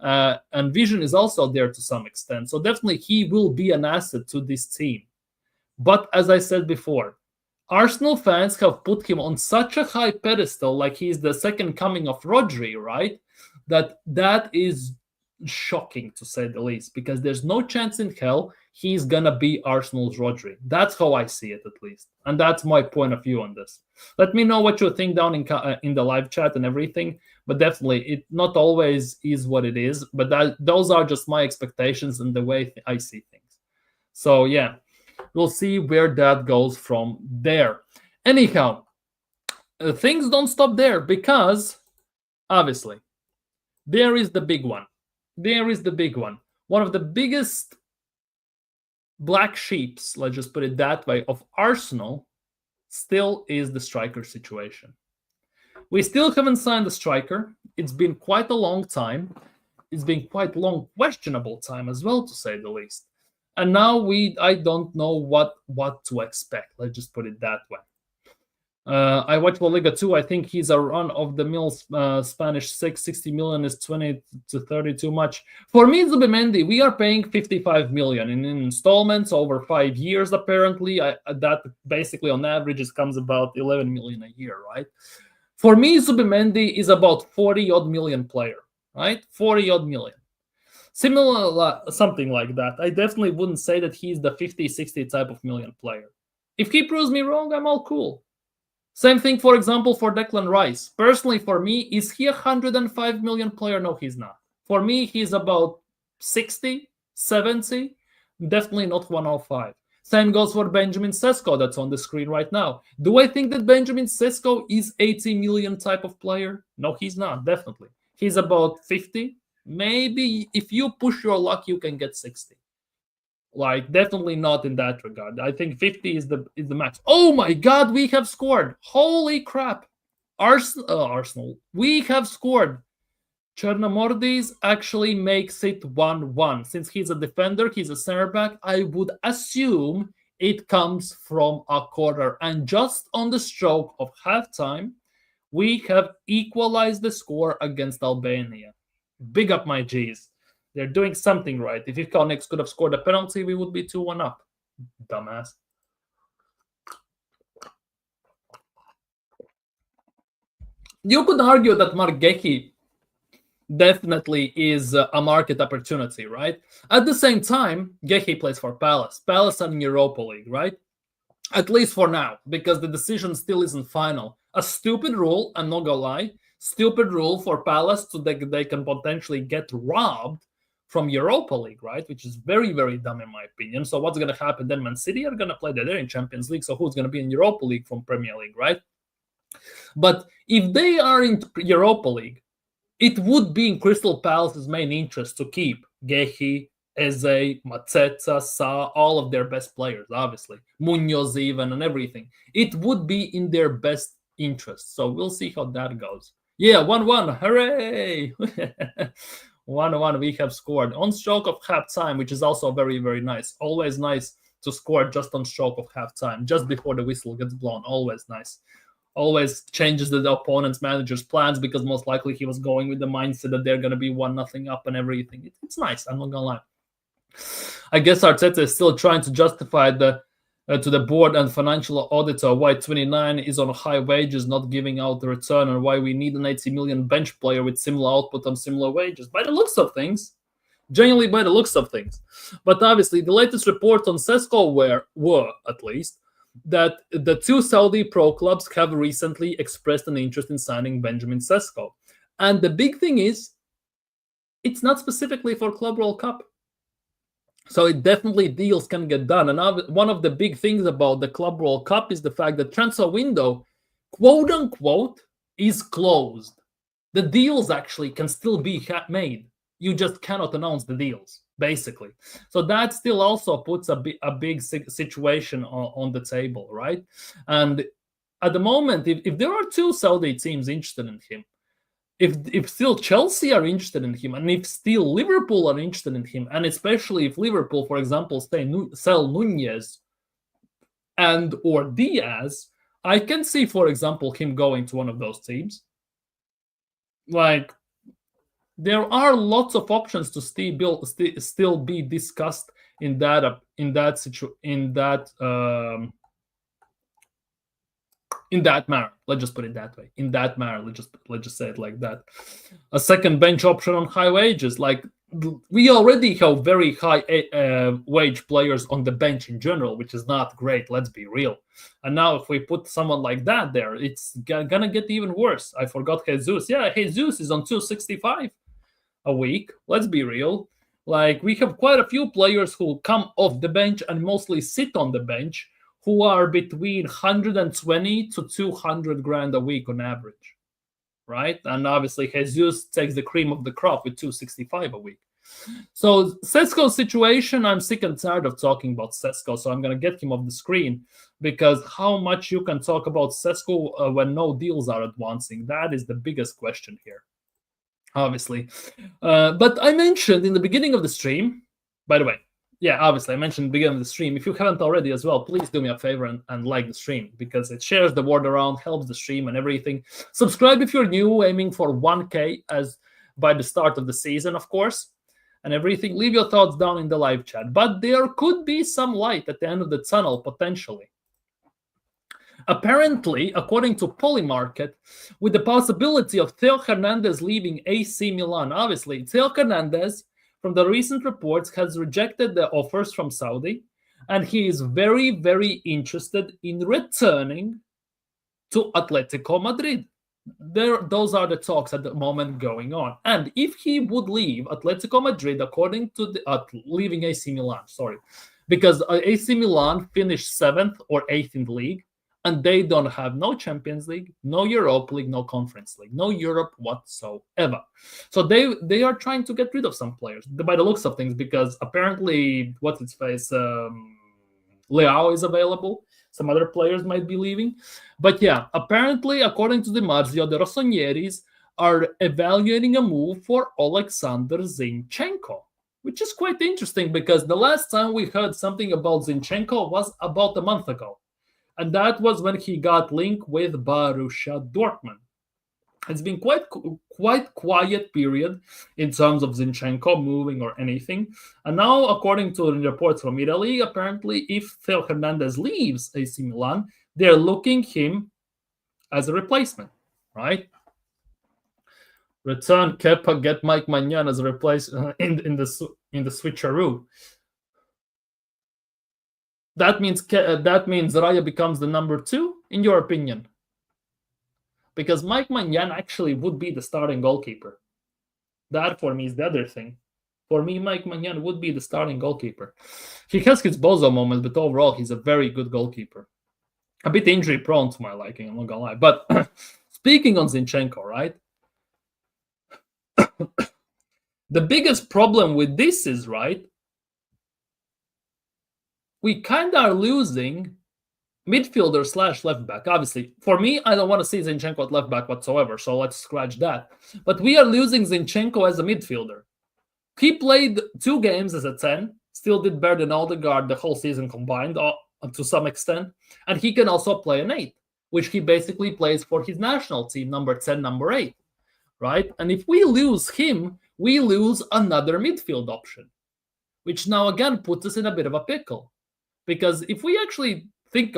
and vision is also there to some extent. So definitely he will be an asset to this team. But as I said before, Arsenal fans have put him on such a high pedestal, like he's the second coming of Rodri, right? That is shocking, to say the least, because there's no chance in hell he's gonna be Arsenal's Rodri. That's how I see it, at least, and that's my point of view on this. Let me know what you think down in the live chat and everything. But definitely, it not always is what it is. But those are just my expectations and the way I see things. So yeah, we'll see where that goes from there. Anyhow, things don't stop there, because obviously there is the big one. There is the big one. One of the biggest black sheeps, let's just put it that way, of Arsenal still is the striker situation. We still haven't signed a striker. It's been quite a long time. It's been quite a long, questionable time as well, to say the least. And now I don't know what to expect. Let's just put it that way. I watch La Liga too. I think he's a run-of-the-mill Spanish 60 million is 20 to 30 too much. For me, Zubimendi, we are paying 55 million in installments over 5 years, apparently. That basically on average it comes about 11 million a year, right? For me, Zubimendi is about 40-odd million player, right? 40-odd million. Similar, something like that. I definitely wouldn't say that he's the 50, 60 type of million player. If he proves me wrong, I'm all cool. Same thing, for example, for Declan Rice. Personally, for me, is he a 105 million player? No, he's not. For me, he's about 60, 70, definitely not 105. Same goes for Benjamin Sesko that's on the screen right now. Do I think that Benjamin Sesko is 80 million type of player? No, he's not, definitely. He's about 50. Maybe if you push your luck, you can get 60. Like, definitely not in that regard. I think 50 is the max. Oh my god, we have scored. Holy crap. Arsenal. We have scored. Chernomordis actually makes it 1-1. Since he's a defender, he's a center back, I would assume it comes from a corner. And just on the stroke of halftime, we have equalized the score against Albania. Big up my G's. They're doing something right. If Ikonex could have scored a penalty, we would be 2-1 up. Dumbass. You could argue that Marc Guehi definitely is a market opportunity, right? At the same time, Guehi plays for Palace. Palace are in Europa League, right? At least for now, because the decision still isn't final. A stupid rule, I'm not gonna lie, stupid rule for Palace so that they can potentially get robbed from Europa League, right? Which is very, very dumb in my opinion. So what's going to happen then? Man City are going to play there in Champions League. So who's going to be in Europa League from Premier League, right? But if they are in Europa League, it would be in Crystal Palace's main interest to keep Guehi, Eze, Mateta, Sa, all of their best players, obviously. Munoz even and everything. It would be in their best interest. So we'll see how that goes. Yeah, 1-1. Hooray! 1-1, we have scored on stroke of halftime, which is also very, very nice. Always nice to score just on stroke of halftime, just before the whistle gets blown. Always nice. Always changes the opponent's manager's plans because most likely he was going with the mindset that they're going to be 1-0 up and everything. It's nice, I'm not going to lie. I guess Arteta is still trying to justify to the board and financial auditor why 29 is on high wages, not giving out the return, and why we need an 80 million bench player with similar output on similar wages. By the looks of things, genuinely by the looks of things. But obviously, the latest reports on Sesko were at least, that the two Saudi pro clubs have recently expressed an interest in signing Benjamin Sesko. And the big thing is, it's not specifically for Club World Cup. So it definitely deals can get done. And one of the big things about the Club World Cup is the fact that transfer window, quote unquote, is closed. The deals actually can still be made. You just cannot announce the deals, basically. So that still also puts a big situation on the table, right? And at the moment, if there are two Saudi teams interested in him, if still Chelsea are interested in him, and if still Liverpool are interested in him, and especially if Liverpool, for example, sell Nunez and or Diaz, I can see, for example, him going to one of those teams. Like, there are lots of options to still be discussed in that manner. Let's just put it that way. In that manner, let's just say it like that. A second bench option on high wages. Like, we already have very high wage players on the bench in general, which is not great. Let's be real. And now if we put someone like that there, it's gonna get even worse. I forgot Jesus. Yeah, Jesus is on 265 a week. Let's be real. Like, we have quite a few players who come off the bench and mostly sit on the bench, who are between 120 to 200 grand a week on average, right? And obviously, Jesus takes the cream of the crop with 265 a week. So Sesko's situation, I'm sick and tired of talking about Sesko, so I'm going to get him off the screen, because how much you can talk about Sesko when no deals are advancing, that is the biggest question here, obviously. But I mentioned in the beginning of the stream, by the way, yeah, obviously, I mentioned at the beginning of the stream. If you haven't already as well, please do me a favor and like the stream, because it shares the word around, helps the stream and everything. Subscribe if you're new, aiming for 1K as by the start of the season, of course, and everything. Leave your thoughts down in the live chat. But there could be some light at the end of the tunnel, potentially. Apparently, according to Polymarket, with the possibility of Theo Hernandez leaving AC Milan. Obviously, Theo Hernandez, from the recent reports, has rejected the offers from Saudi, and he is very, very interested in returning to Atletico Madrid. Those are the talks at the moment going on. And if he would leave Atletico Madrid, according to the leaving AC Milan, because AC Milan finished 7th or 8th in the league, and they don't have no Champions League, no Europa League, no Conference League, no Europe whatsoever. So they are trying to get rid of some players, by the looks of things, because apparently, what's its face, Leao is available. Some other players might be leaving. But yeah, apparently, according to Di Marzio, the Rossonieri's are evaluating a move for Alexander Zinchenko, which is quite interesting, because the last time we heard something about Zinchenko was about a month ago. And that was when he got linked with Borussia Dortmund. It's been quite quiet period in terms of Zinchenko moving or anything. And now, according to reports from Italy, apparently, if Theo Hernandez leaves AC Milan, they're looking him as a replacement, right? Return Kepa, get Mike Maignan as a replacement in the switcheroo. That means Raya becomes the number 2, in your opinion? Because Mike Maignan actually would be the starting goalkeeper. That, for me, is the other thing. For me, Mike Maignan would be the starting goalkeeper. He has his bozo moments, but overall, he's a very good goalkeeper. A bit injury-prone to my liking, I'm not gonna lie. But speaking on Zinchenko, right? The biggest problem with this is, right, we kind of are losing midfielder / left back. Obviously, for me, I don't want to see Zinchenko at left back whatsoever, so let's scratch that. But we are losing Zinchenko as a midfielder. He played 2 games as a 10, still did better than Odegaard the whole season combined to some extent, and he can also play an 8, which he basically plays for his national team, number 10, number 8, right? And if we lose him, we lose another midfield option, which now again puts us in a bit of a pickle. Because if we actually think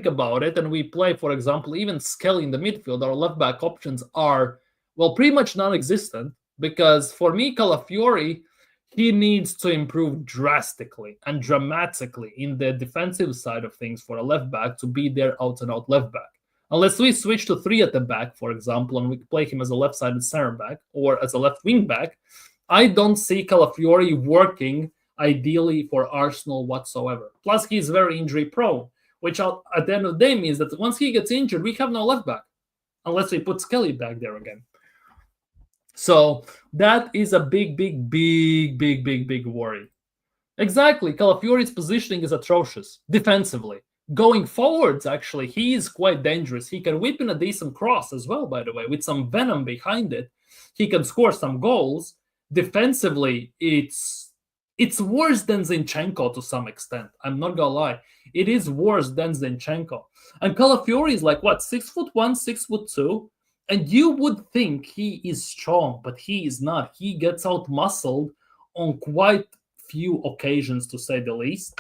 about it and we play, for example, even Skelly in the midfield, our left-back options are, well, pretty much non-existent. Because for me, Calafiori, he needs to improve drastically and dramatically in the defensive side of things for a left-back to be their out-and-out left-back. Unless we switch to 3 at the back, for example, and we play him as a left-sided center-back or as a left wing-back, I don't see Calafiori working ideally for Arsenal whatsoever. Plus, he's very injury prone, which at the end of the day means that once he gets injured, we have no left back, unless we put Skelly back there again. So that is a big worry. Exactly, Calafiori's positioning is atrocious defensively. Going forwards, actually, he is quite dangerous. He can whip in a decent cross as well, by the way, with some venom behind it. He can score some goals. Defensively, it's worse than Zinchenko to some extent. I'm not gonna lie. It is worse than Zinchenko. And Calafiori is like, what, 6'1", 6'2"? And you would think he is strong, but he is not. He gets out-muscled on quite few occasions, to say the least.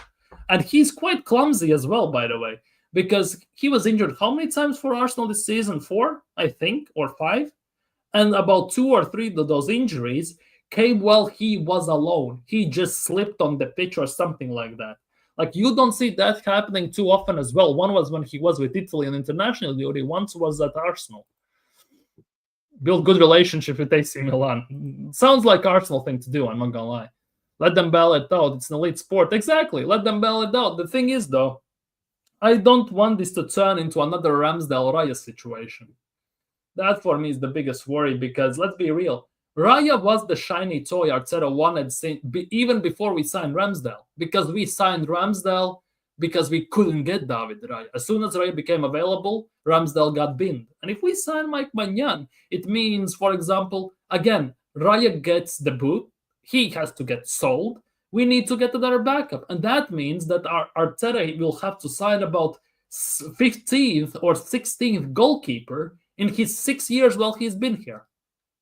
And he's quite clumsy as well, by the way, because he was injured how many times for Arsenal this season? 4, I think, or 5? And about 2 or 3 of those injuries came while he was alone. He just slipped on the pitch or something like that. Like, you don't see that happening too often as well. One was when he was with Italy on international duty. Once was at Arsenal. Build good relationship with AC Milan. Sounds like Arsenal thing to do, I'm not gonna lie. Let them battle it out. It's an elite sport. Exactly. Let them battle it out. The thing is, though, I don't want this to turn into another Ramsdale-Raya situation. That, for me, is the biggest worry, because let's be real. Raya was the shiny toy Arteta wanted even before we signed Ramsdale, because we signed Ramsdale because we couldn't get David Raya. As soon as Raya became available, Ramsdale got binned. And if we sign Mike Maignan, it means, for example, again, Raya gets the boot. He has to get sold. We need to get another backup. And that means that our Arteta will have to sign about 15th or 16th goalkeeper in his 6 years while he's been here.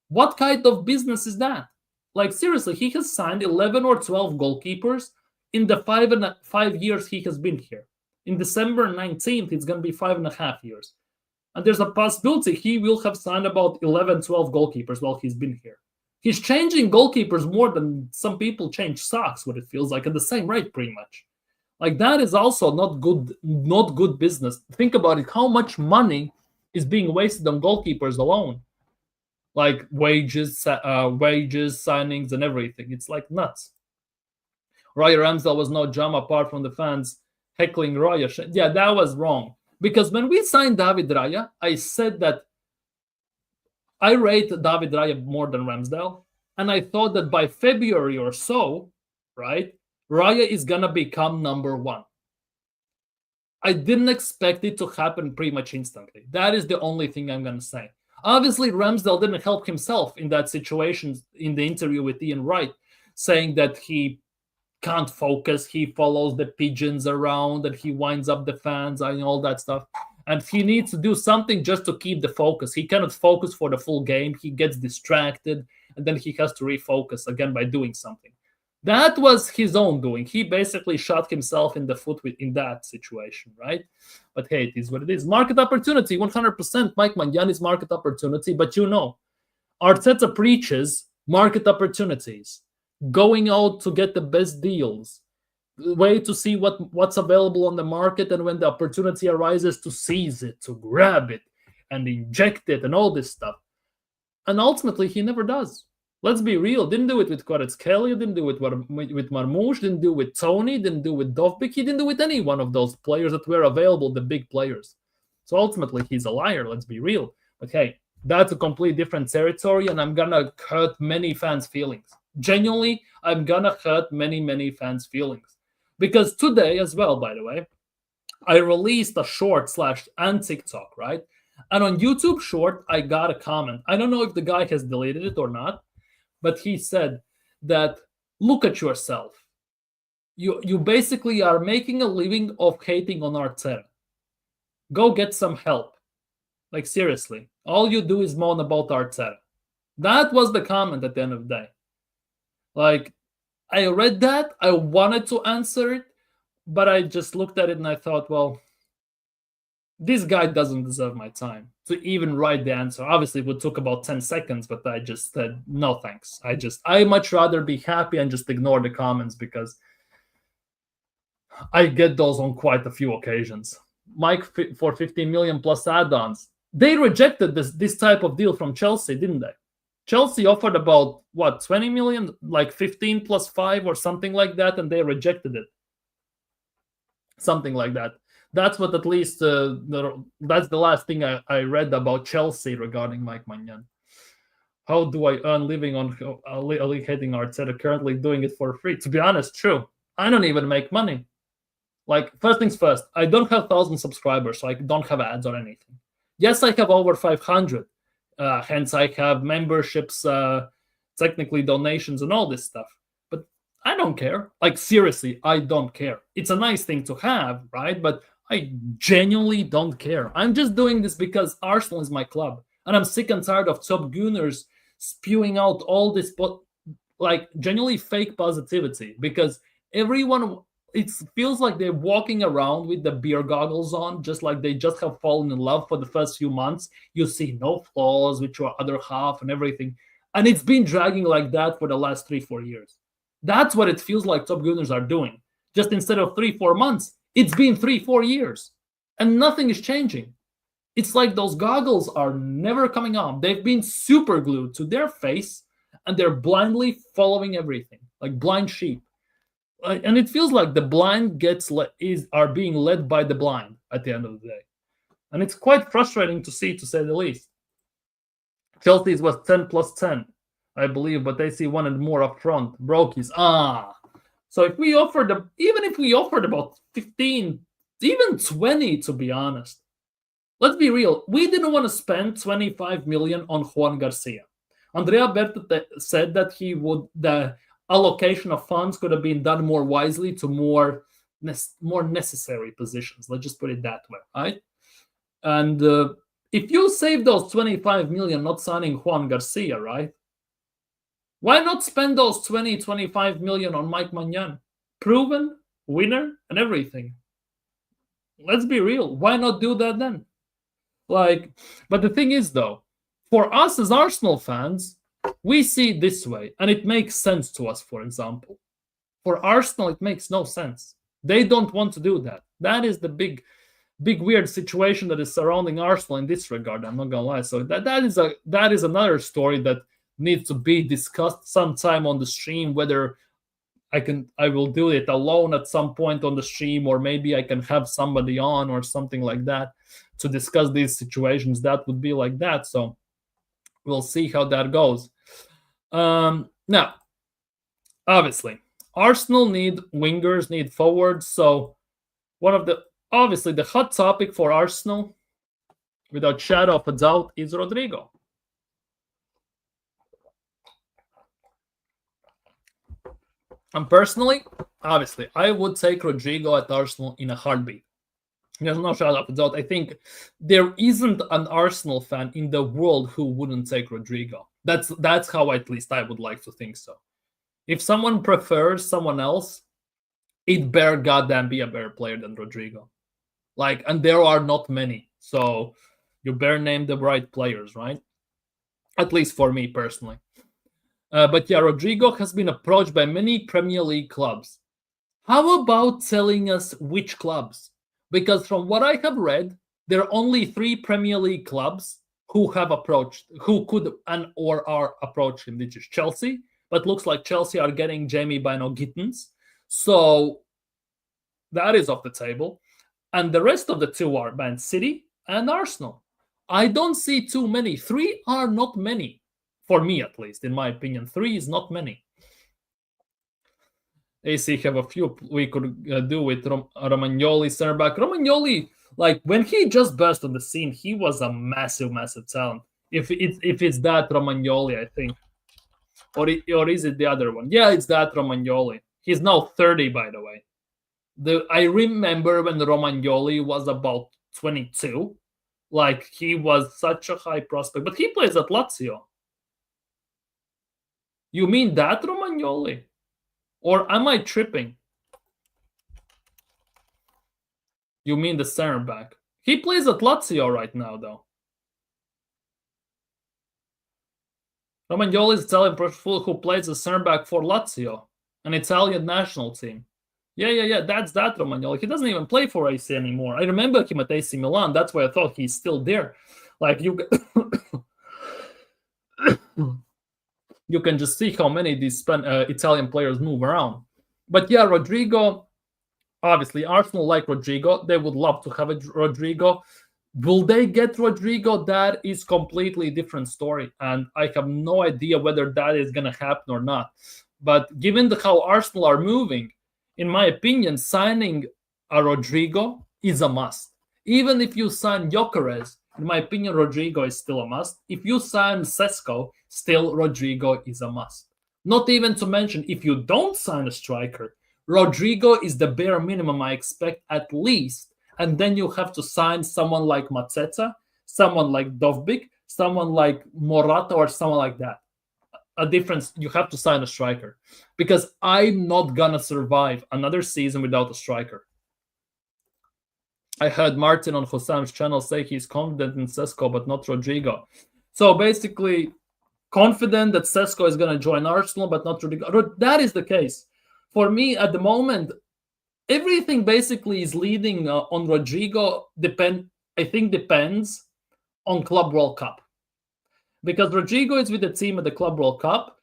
What kind of business is that? Like, seriously, he has signed 11 or 12 goalkeepers in the 5 years he has been here. In December 19th, it's going to be 5.5 years. And there's a possibility he will have signed about 11, 12 goalkeepers while he's been here. He's changing goalkeepers more than some people change socks, what it feels like, at the same rate, pretty much. Like, that is also not good business. Think about it. How much money is being wasted on goalkeepers alone? Like wages, signings, and everything. It's like nuts. Raya Ramsdale was no jam apart from the fans heckling Raya. Yeah, that was wrong. Because when we signed David Raya, I said that I rate David Raya more than Ramsdale. And I thought that by February or so, right, Raya is going to become number one. I didn't expect it to happen pretty much instantly. That is the only thing I'm going to say. Obviously, Ramsdale didn't help himself in that situation in the interview with Ian Wright, saying that he can't focus, he follows the pigeons around, and he winds up the fans and all that stuff. And he needs to do something just to keep the focus. He cannot focus for the full game. He gets distracted, and then he has to refocus again by doing something. That was his own doing. He basically shot himself in the foot in that situation, right? But hey, it is what it is. Market opportunity, 100%. Mike Maignan is market opportunity, but Arteta preaches market opportunities, going out to get the best deals, way to see what's available on the market, and when the opportunity arises, to seize it, to grab it, and inject it, and all this stuff. And ultimately, he never does. Let's be real. Didn't do it with Kvaratskhelia, didn't do it with Marmoush, didn't do it with Tony, didn't do it with Dovbyk. He didn't do it with any one of those players that were available, the big players. So ultimately, he's a liar. Let's be real. But hey, that's a completely different territory, and I'm going to hurt many fans' feelings. Genuinely, I'm going to hurt many, many fans' feelings. Because today as well, by the way, I released a short and TikTok, right? And on YouTube short, I got a comment. I don't know if the guy has deleted it or not, but he said that, look at yourself. You basically are making a living of hating on Arteta. Go get some help. Like, seriously. All you do is moan about Arteta. That was the comment at the end of the day. Like, I read that. I wanted to answer it, but I just looked at it and I thought, well, this guy doesn't deserve my time to even write the answer. Obviously, it would took about 10 seconds, but I just said, no, thanks. I much rather be happy and just ignore the comments, because I get those on quite a few occasions. Mike, for 15 million plus add-ons. They rejected this type of deal from Chelsea, didn't they? Chelsea offered about, 20 million? Like 15 plus 5 or something like that, and they rejected it. Something like that. That's what at least that's the last thing I read about Chelsea regarding Mike Maignan. How do I earn living on hating Arteta? Currently doing it for free. To be honest, true. I don't even make money. Like, first things first, I don't have 1,000 subscribers, so I don't have ads or anything. Yes, I have over 500. Hence, I have memberships, technically donations, and all this stuff. But I don't care. Like, seriously, I don't care. It's a nice thing to have, right? But I genuinely don't care. I'm just doing this because Arsenal is my club. And I'm sick and tired of top gooners spewing out all this, genuinely fake positivity. Because everyone, it feels like they're walking around with the beer goggles on, just like they just have fallen in love for the first few months. You see no flaws with your other half and everything. And it's been dragging like that for the last 3-4 years. That's what it feels like top gooners are doing. Just instead of 3-4 months, it's been 3-4 years. And nothing is changing. It's like those goggles are never coming on. They've been super glued to their face, and they're blindly following everything, like blind sheep. And it feels like the blind are being led by the blind at the end of the day. And it's quite frustrating to see, to say the least. Chelsea's was 10 plus 10, I believe, but AC wanted more up front. Brokies. So if we offered about 15, even 20, to be honest, let's be real. We didn't want to spend 25 million on Juan Garcia. Andrea Berta said that he would allocation of funds could have been done more wisely to more necessary positions. Let's just put it that way, right? And if you save those 25 million not signing Juan Garcia, right? Why not spend those 25 million on Mike Maignan? Proven, winner, and everything. Let's be real. Why not do that then? Like, but the thing is, though, for us as Arsenal fans, we see it this way, and it makes sense to us, for example. For Arsenal, it makes no sense. They don't want to do that. That is the big weird situation that is surrounding Arsenal in this regard. I'm not gonna lie. So that is another story that needs to be discussed sometime on the stream. Whether I will do it alone at some point on the stream, or maybe I can have somebody on or something like that to discuss these situations. That would be like that. So we'll see how that goes. Now, obviously, Arsenal need wingers, need forwards. So obviously the hot topic for Arsenal, without shadow of a doubt, is Rodrygo. And personally, obviously, I would take Rodrygo at Arsenal in a heartbeat. There's no shadow of a doubt. I think there isn't an Arsenal fan in the world who wouldn't take Rodrygo. That's how at least I would like to think so. If someone prefers someone else, it better goddamn be a better player than Rodrygo. Like, and there are not many. So you better name the right players, right? At least for me personally. But yeah, Rodrygo has been approached by many Premier League clubs. How about telling us which clubs? Because from what I have read, there are only 3 Premier League clubs who could and or are approaching, which is Chelsea. But looks like Chelsea are getting Jamie Bino-Gittens. So that is off the table. And the rest of the 2 are Man City and Arsenal. I don't see too many. 3 are not many. For me, at least, in my opinion. 3 is not many. AC have a few we could do with Romagnoli, center back. Romagnoli, like, when he just burst on the scene, he was a massive, massive talent. If it's that Romagnoli, I think. Or is it the other one? Yeah, it's that Romagnoli. He's now 30, by the way. I remember when Romagnoli was about 22. Like, he was such a high prospect. But he plays at Lazio. You mean that Romagnoli? Or am I tripping? You mean the center back? He plays at Lazio right now, though. Romagnoli is Italian professional who plays as center back for Lazio, an Italian national team. Yeah. That's that Romagnoli. He doesn't even play for AC anymore. I remember him at AC Milan. That's why I thought he's still there. Like, you can just see how many these Italian players move around. But yeah, Rodrygo, obviously, Arsenal like Rodrygo. They would love to have a Rodrygo. Will they get Rodrygo? That is completely different story. And I have no idea whether that is going to happen or not. But given how Arsenal are moving, in my opinion, signing a Rodrygo is a must. Even if you sign Gyökeres, in my opinion, Rodrygo is still a must. If you sign Sesko, still Rodrygo is a must. Not even to mention, if you don't sign a striker, Rodrygo is the bare minimum I expect at least. And then you have to sign someone like Mateta, someone like Dovbyk, someone like Morata, or someone like that. A difference, you have to sign a striker. Because I'm not going to survive another season without a striker. I heard Martin on Hossam's channel say he's confident in Sesko, but not Rodrygo. So basically, confident that Sesko is going to join Arsenal, but not Rodrygo. That is the case. For me, at the moment, everything basically is leading on Rodrygo. I think depends on Club World Cup. Because Rodrygo is with the team at the Club World Cup.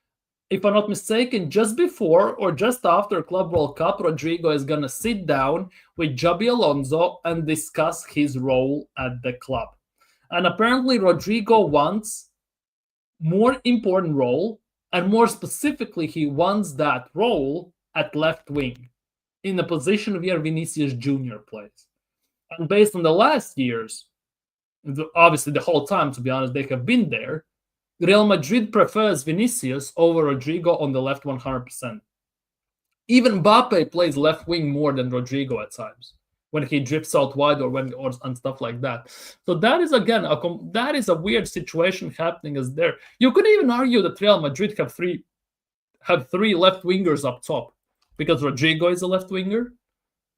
If I'm not mistaken, just before or just after Club World Cup, Rodrygo is going to sit down with Xabi Alonso and discuss his role at the club. And apparently Rodrygo wants more important role, and more specifically, he wants that role at left wing, in the position where Vinicius Jr. plays. And based on the last years, obviously the whole time, to be honest, they have been there, Real Madrid prefers Vinicius over Rodrygo on the left 100%. Even Mbappe plays left wing more than Rodrygo at times when he drifts out wide and stuff like that. So that is again that is a weird situation happening as there. You could even argue that Real Madrid have three left wingers up top because Rodrygo is a left winger,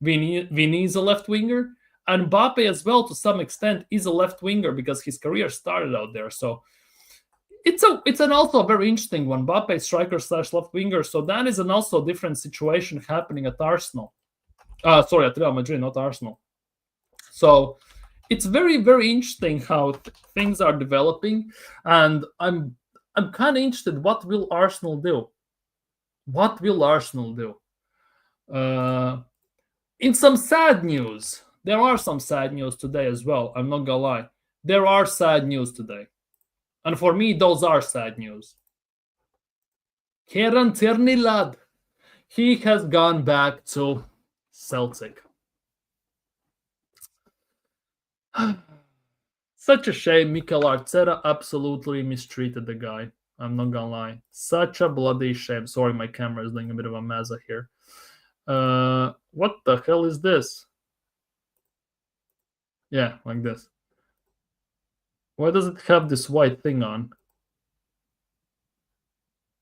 Vini is a left winger, and Mbappe as well to some extent is a left winger because his career started out there. So it's an also very interesting one. Mbappe striker / left winger. So that is an also different situation happening at Arsenal. At Real Madrid, not Arsenal. So it's very, very interesting how things are developing, and I'm kind of interested. What will Arsenal do? What will Arsenal do? In some sad news, there are some sad news today as well. I'm not gonna lie. There are sad news today. And for me, those are sad news. Tierney, lad. He has gone back to Celtic. Such a shame. Mikel Arteta absolutely mistreated the guy. I'm not gonna lie. Such a bloody shame. Sorry, my camera is doing a bit of a mess here. What the hell is this? Yeah, like this. Why does it have this white thing on?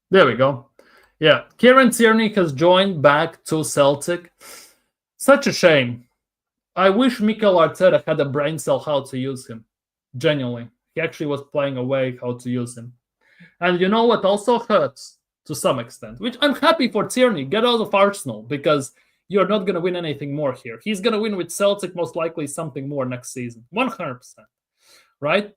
There we go. Yeah, Kieran Tierney has joined back to Celtic. Such a shame. I wish Mikel Arteta had a brain cell how to use him. Genuinely. He actually was playing away how to use him. And you know what also hurts to some extent, which I'm happy for Tierney. Get out of Arsenal because you're not going to win anything more here. He's going to win with Celtic most likely something more next season. 100%. Right?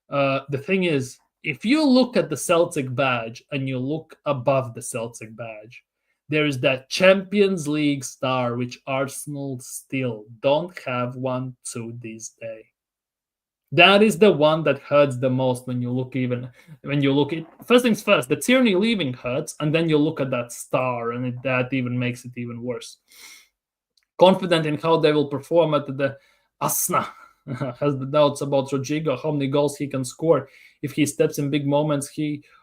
The thing is, if you look at the Celtic badge and you look above the Celtic badge, there is that Champions League star, which Arsenal still don't have one to this day. That is the one that hurts the most when you look at first things first, the Tierney leaving hurts, and then you look at that star, and that even makes it even worse. Confident in how they will perform at the Asna. Has the doubts about Rodrygo, how many goals he can score if he steps in big moments.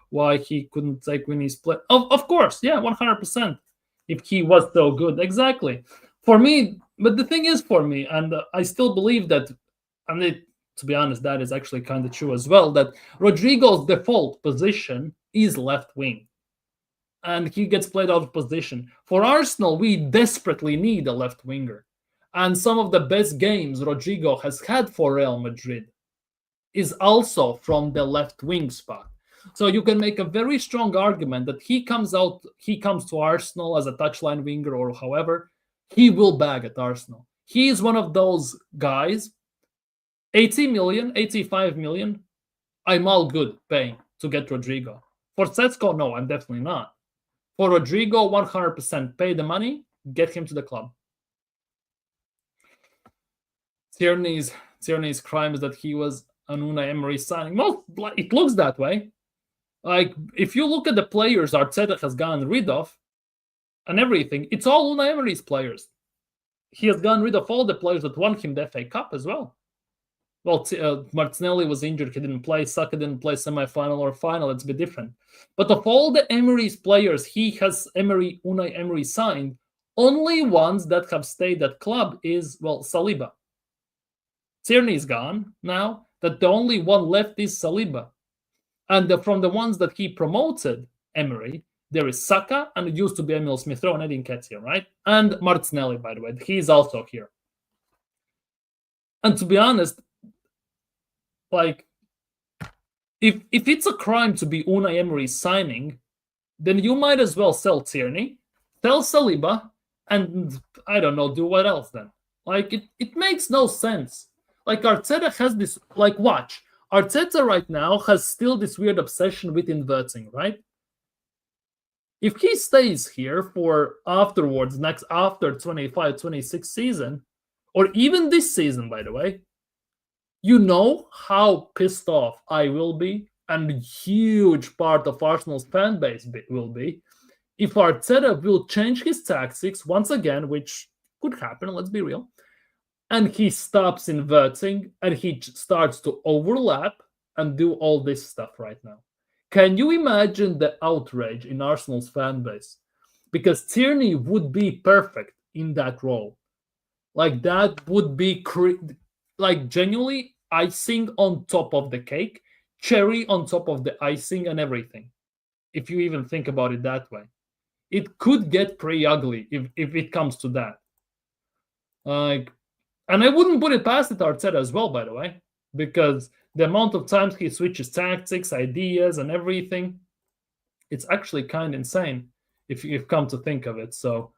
Why he couldn't take when he's played. Of course, yeah, 100%. If he was so good, exactly. For me, but the thing is, for me, and I still believe that, and to be honest, that is actually kind of true as well. That Rodrygo's default position is left wing, and he gets played out of position. For Arsenal, we desperately need a left winger. And some of the best games Rodrygo has had for Real Madrid is also from the left wing spot. So you can make a very strong argument that he comes to Arsenal as a touchline winger or however, he will bag at Arsenal. He is one of those guys, 80 million, 85 million, I'm all good paying to get Rodrygo. For Setsko, no, I'm definitely not. For Rodrygo, 100% pay the money, get him to the club. Tierney's crime is that he was an Unai Emery signing. Well, it looks that way. Like, if you look at the players Arteta has gotten rid of and everything, it's all Unai Emery's players. He has gotten rid of all the players that won him the FA Cup as well. Well, Martinelli was injured. He didn't play. Saka didn't play semi-final or final. It's a bit different. But of all the Emery's players he has Unai Emery signed, only ones that have stayed at club is, well, Saliba. Tierney is gone now. That the only one left is Saliba. And from the ones that he promoted, Emery, there is Saka, and it used to be Emil Smith-Rowe and Edin Nketiah, right? And Martinelli, by the way. He's also here. And to be honest, like, if it's a crime to be Unai Emery signing, then you might as well sell Tierney, sell Saliba, and I don't know, do what else then? Like, it makes no sense. Like, Arteta has this, like, watch. Arteta right now has still this weird obsession with inverting, right? If he stays here for afterwards, after 25-26 season, or even this season, by the way, you know how pissed off I will be, and a huge part of Arsenal's fan base will be, if Arteta will change his tactics once again, which could happen, let's be real, and he stops inverting and he starts to overlap and do all this stuff right now. Can you imagine the outrage in Arsenal's fan base? Because Tierney would be perfect in that role. Like, that would be like genuinely icing on top of the cake, cherry on top of the icing and everything. If you even think about it that way, it could get pretty ugly if it comes to that. Like, and I wouldn't put it past it Arteta as well, by the way, because the amount of times he switches tactics, ideas, and everything, it's actually kind of insane if you've come to think of it. So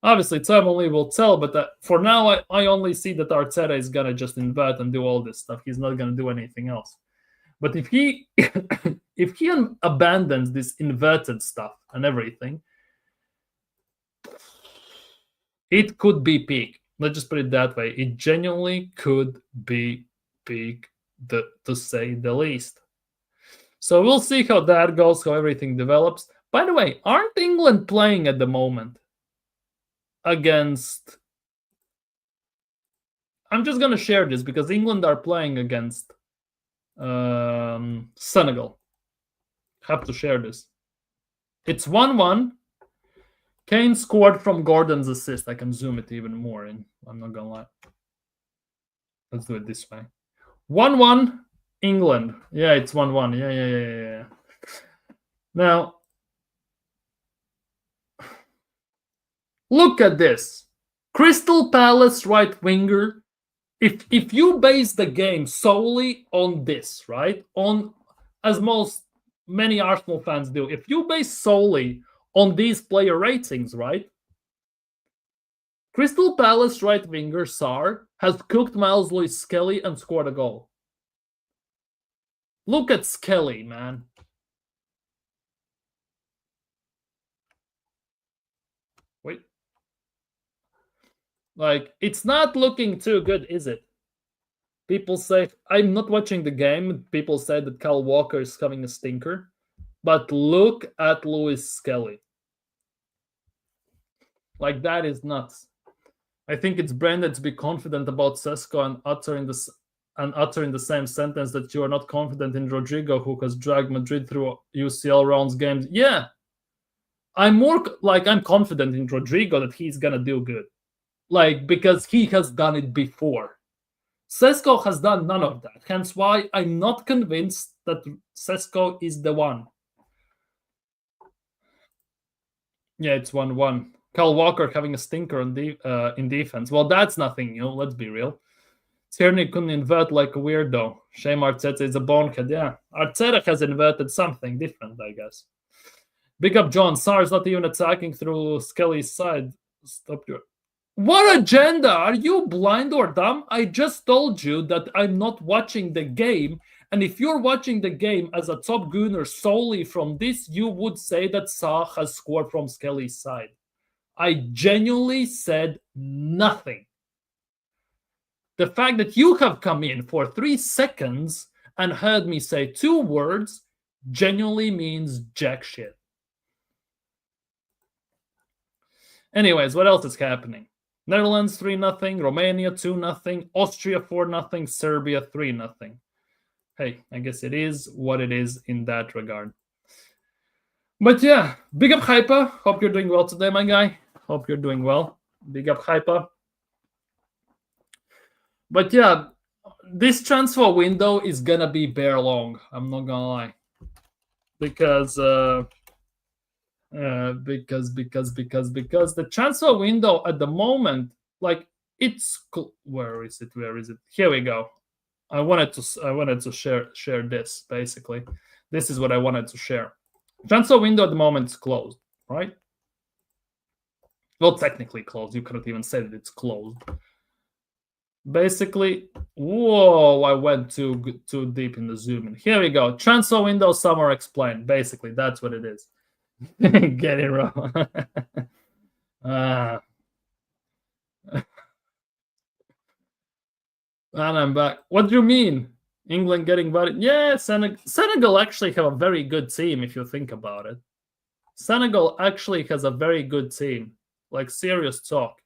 obviously time only will tell, but for now I only see that Arteta is gonna just invert and do all this stuff. He's not gonna do anything else. But if he if he abandons this inverted stuff and everything, it could be peak. Let's just put it that way. It genuinely could be peak, to say the least. So we'll see how that goes, how everything develops. By the way, aren't England playing at the moment against... I'm just going to share this because England are playing against Senegal. Have to share this. It's 1-1. Kane scored from Gordon's assist. I can zoom it even more in. I'm not going to lie. Let's do it this way. 1-1, England. Yeah, it's 1-1. Yeah. Now, look at this. Crystal Palace right winger. If you base the game solely on this, right? On, as many Arsenal fans do, if you base solely on these player ratings, right? Crystal Palace right winger Sarr has cooked Miles Lewis-Skelly and scored a goal. Look at Skelly, man. Wait. Like, it's not looking too good, is it? People say, I'm not watching the game. People say that Kyle Walker is having a stinker. But look at Lewis-Skelly. Like, that is nuts. I think it's branded to be confident about Sesko and uttering the same sentence that you are not confident in Rodrygo, who has dragged Madrid through UCL rounds games. Yeah. I'm confident in Rodrygo that he's gonna do good. Like, because he has done it before. Sesko has done none of that. Hence why I'm not convinced that Sesko is the one. Yeah, it's 1-1. Kyle Walker having a stinker in defense. Well, that's nothing new. Let's be real. Tierney couldn't invert like a weirdo. Shame Arteta is a bonehead. Yeah, Arteta has inverted something different, I guess. Big up John. Sarr's not even attacking through Skelly's side. Stop your... What agenda? Are you blind or dumb? I just told you that I'm not watching the game. And if you're watching the game as a top gooner solely from this, you would say that Sarr has scored from Skelly's side. I genuinely said nothing. The fact that you have come in for 3 seconds and heard me say 2 words genuinely means jack shit. Anyways, what else is happening? Netherlands 3-0, Romania 2-0, Austria 4-0, Serbia 3-0. Hey, I guess it is what it is in that regard. But yeah, big up Hyper. Hope you're doing well today, my guy. Hope you're doing well. Big up Hyper. But yeah, this transfer window is gonna be bare long. I'm not gonna lie, because the transfer window at the moment, like, it's where is it? Here we go. I wanted to share this basically. This is what I wanted to share. Transfer window at the moment is closed, right? Well, technically closed. You couldn't even say that it's closed. Basically, whoa, I went too deep in the zoom in. Here we go. Transfer window summer explained. Basically, that's what it is. Get it wrong. And I'm back. What do you mean? England getting voted? Yeah, Senegal actually have a very good team if you think about it. Senegal actually has a very good team. Like, serious talk.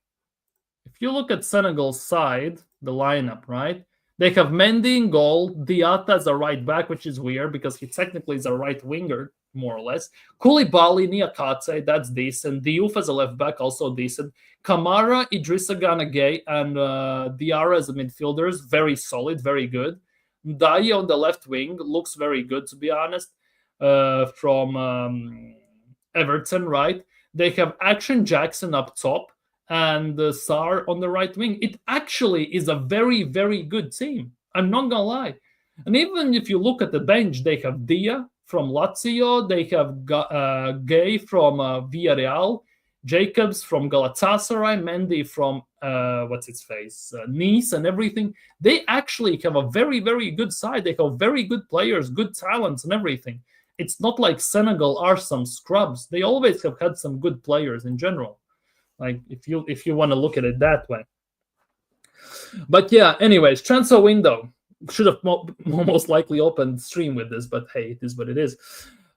If you look at Senegal's side, the lineup, right? They have Mendy in goal, Diatta as a right back, which is weird because he technically is a right winger, more or less. Koulibaly, Niakate, that's decent. Diouf as a left back, also decent. Kamara, Idrissa Gana Gueye, and Diarra as a midfielders, very solid, very good. Dai on the left wing looks very good, to be honest, from Everton, right? They have Action Jackson up top and Sarr on the right wing. It actually is a very, very good team. I'm not gonna lie. And even if you look at the bench, they have Dia from Lazio, they have Guehi from Villarreal, Jacobs from Galatasaray, Mendy from Nice, and everything. They actually have a very, very good side. They have very good players, good talents, and everything. It's not like Senegal are some scrubs. They always have had some good players in general. Like if you want to look at it that way. But yeah, anyways, transfer window should have most likely opened stream with this, but hey, it is what it is.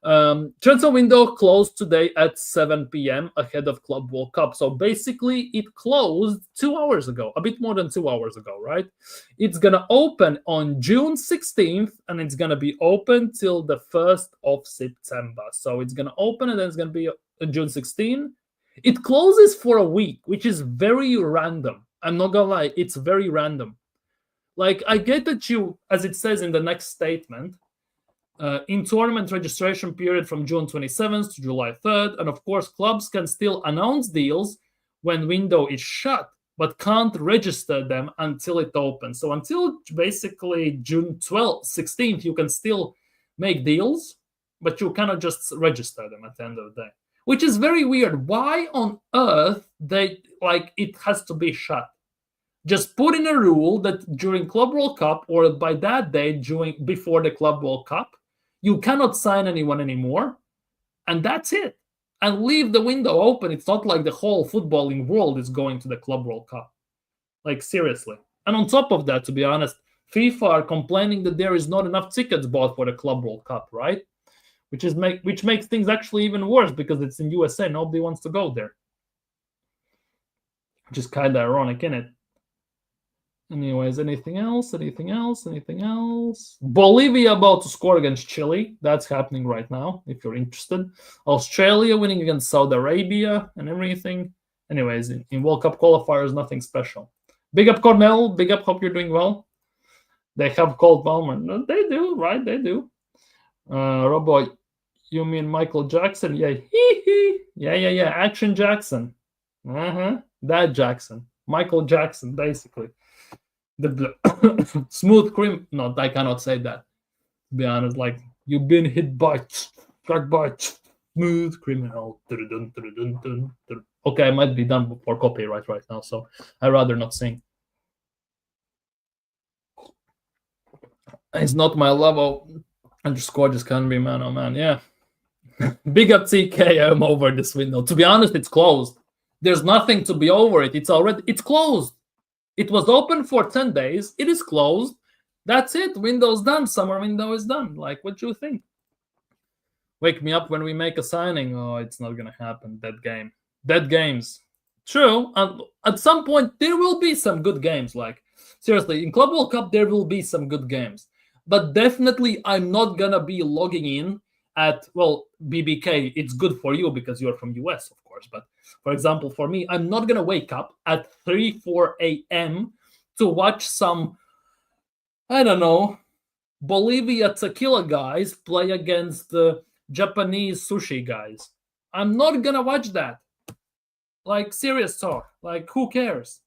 Transfer window closed today at 7 p.m. ahead of Club World Cup. So basically, it closed 2 hours ago, a bit more than 2 hours ago, right? It's gonna open on June 16th, and it's gonna be open till the 1st of September. So it's gonna open, and then it's gonna be on June 16th. It closes for a week, which is very random. I'm not gonna lie, it's very random. Like, I get that you, as it says in the next statement, in tournament registration period from June 27th to July 3rd, and of course, clubs can still announce deals when window is shut, but can't register them until it opens. So until basically June 12th, 16th, you can still make deals, but you cannot just register them at the end of the day. Which is very weird. Why on earth it has to be shut? Just put in a rule that during Club World Cup or by that day before the Club World Cup, you cannot sign anyone anymore, and that's it. And leave the window open. It's not like the whole footballing world is going to the Club World Cup. Like, seriously. And on top of that, to be honest, FIFA are complaining that there is not enough tickets bought for the Club World Cup, right? Which makes things actually even worse because it's in USA. Nobody wants to go there. Which is kind of ironic, isn't it? Anyways, anything else? Bolivia about to score against Chile. That's happening right now, if you're interested. Australia winning against Saudi Arabia and everything. Anyways, in World Cup qualifiers, nothing special. Big up Cornell. Big up, hope you're doing well. They have Cold Palmer. No, they do, right? They do. Robo, you mean Michael Jackson? Yeah, yeah. Action Jackson. That Jackson. Michael Jackson, basically. The smooth cream. No, I cannot say that. To be honest, like, you've been hit by, struck by smooth criminal. Okay, I might be done for copyright right now, so I'd rather not sing. It's not my level. Underscore just can't be man, oh man, yeah. Big up TK, I'm over this window. To be honest, it's closed. There's nothing to be over it. It's closed. It was open for 10 days. It is closed. That's it. Window's done. Summer window is done. Like, what do you think? Wake me up when we make a signing. Oh, it's not gonna happen. Dead games. True. At some point, there will be some good games. Like, seriously, in Club World Cup, there will be some good games. But definitely, I'm not going to be logging in at, well, BBK. It's good for you because you're from US, of course. But for example, for me, I'm not going to wake up at 4 a.m. to watch some, I don't know, Bolivia tequila guys play against the Japanese sushi guys. I'm not going to watch that. Like, serious talk. Like, who cares?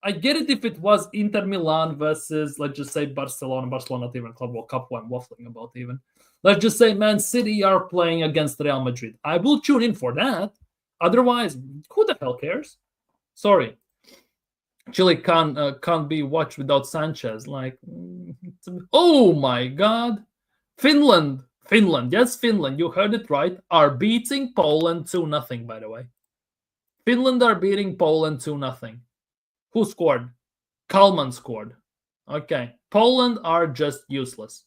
I get it if it was Inter Milan versus, let's just say, Barcelona, not even Club World Cup, what I'm waffling about even. Let's just say Man City are playing against Real Madrid. I will tune in for that. Otherwise, who the hell cares? Sorry. Chile can't be watched without Sanchez. Like, oh my God. Finland, yes, Finland, you heard it right, are beating Poland 2-0, by the way. Finland are beating Poland 2-0. Who scored? Kalman scored. Okay. Poland are just useless.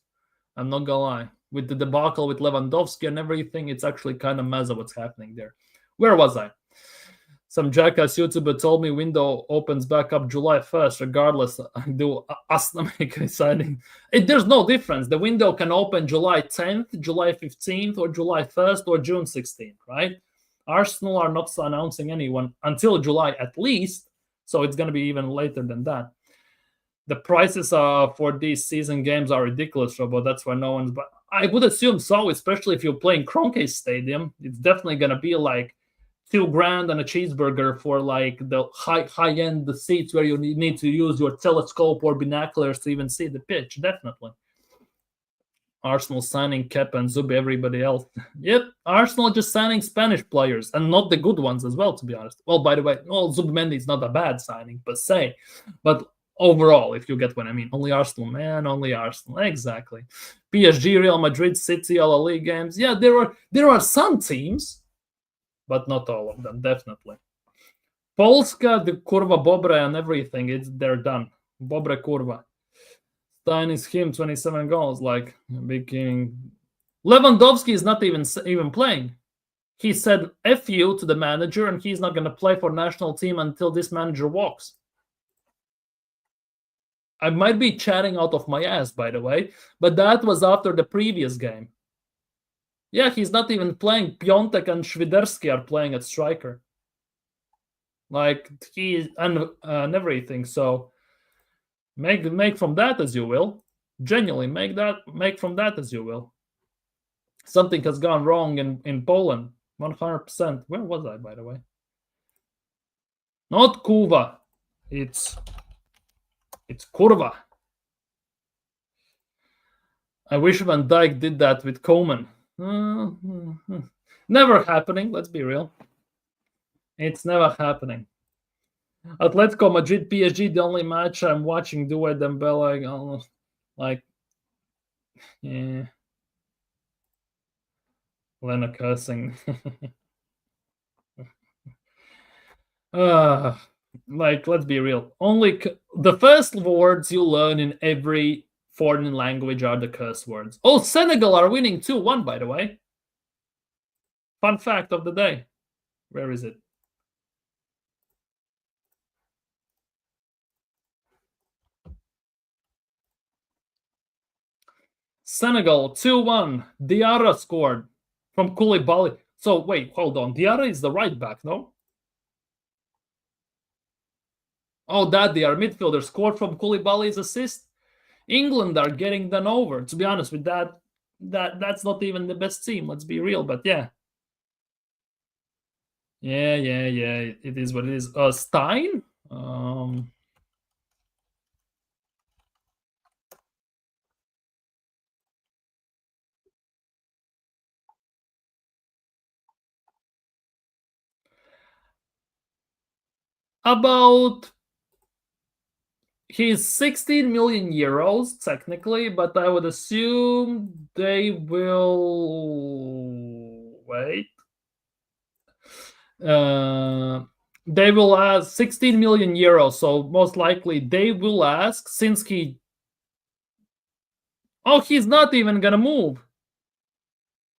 I'm not gonna lie. With the debacle with Lewandowski and everything, it's actually kind of mezza what's happening there. Where was I? Some jackass YouTuber told me window opens back up July 1st, regardless. I do Arsenal make a signing. There's no difference. The window can open July 10th, July 15th, or July 1st, or June 16th, right? Arsenal are not announcing anyone until July at least, so it's going to be even later than that. The prices for these season games are ridiculous, Robo. That's why no one's. But I would assume so, especially if you're playing Kroenke Stadium. It's definitely going to be like $2,000 and a cheeseburger for like the high end the seats where you need to use your telescope or binoculars to even see the pitch. Definitely. Arsenal signing Kepa and Zubi, everybody else. Yep, Arsenal just signing Spanish players and not the good ones as well, to be honest. Well, by the way, Zubimendi is not a bad signing per se, but overall, if you get what I mean, only Arsenal, man, only Arsenal. Exactly. PSG, Real Madrid, City, all the league games. Yeah, there are some teams, but not all of them, definitely. Polska, the Kurva, Bobre, and everything, they're done. Bobre, Kurva. Stein is him, 27 goals, like big king. Lewandowski is not even playing. He said F you to the manager, and he's not going to play for national team until this manager walks. I might be chatting out of my ass, by the way, but that was after the previous game. Yeah, he's not even playing. Piontek and Świderski are playing at striker. Like, and everything, so make from that as you will. Genuinely, make from that as you will. Something has gone wrong in Poland, 100%. Where was I, by the way? Not Kuva. It's Kurva. I wish Van Dijk did that with Koeman. Never happening, let's be real. It's never happening. Atletico Madrid, PSG, the only match I'm watching, Doué, Dembele, like, yeah. Lena cursing. Like, let's be real. Only the first words you learn in every foreign language are the curse words. Oh, Senegal are winning 2-1, by the way. Fun fact of the day. Where is it? Senegal 2-1. Diarra scored from Koulibaly. So wait, hold on. Diarra is the right back, no? Oh, that Diarra midfielder scored from Koulibaly's assist. England are getting done over. To be honest with that's not even the best team. Let's be real, but yeah. Yeah. It is what it is. Stein? About he's 16 million euros technically, but I would assume they will wait. They will ask 16 million euros, so most likely they will ask since he's not even gonna move.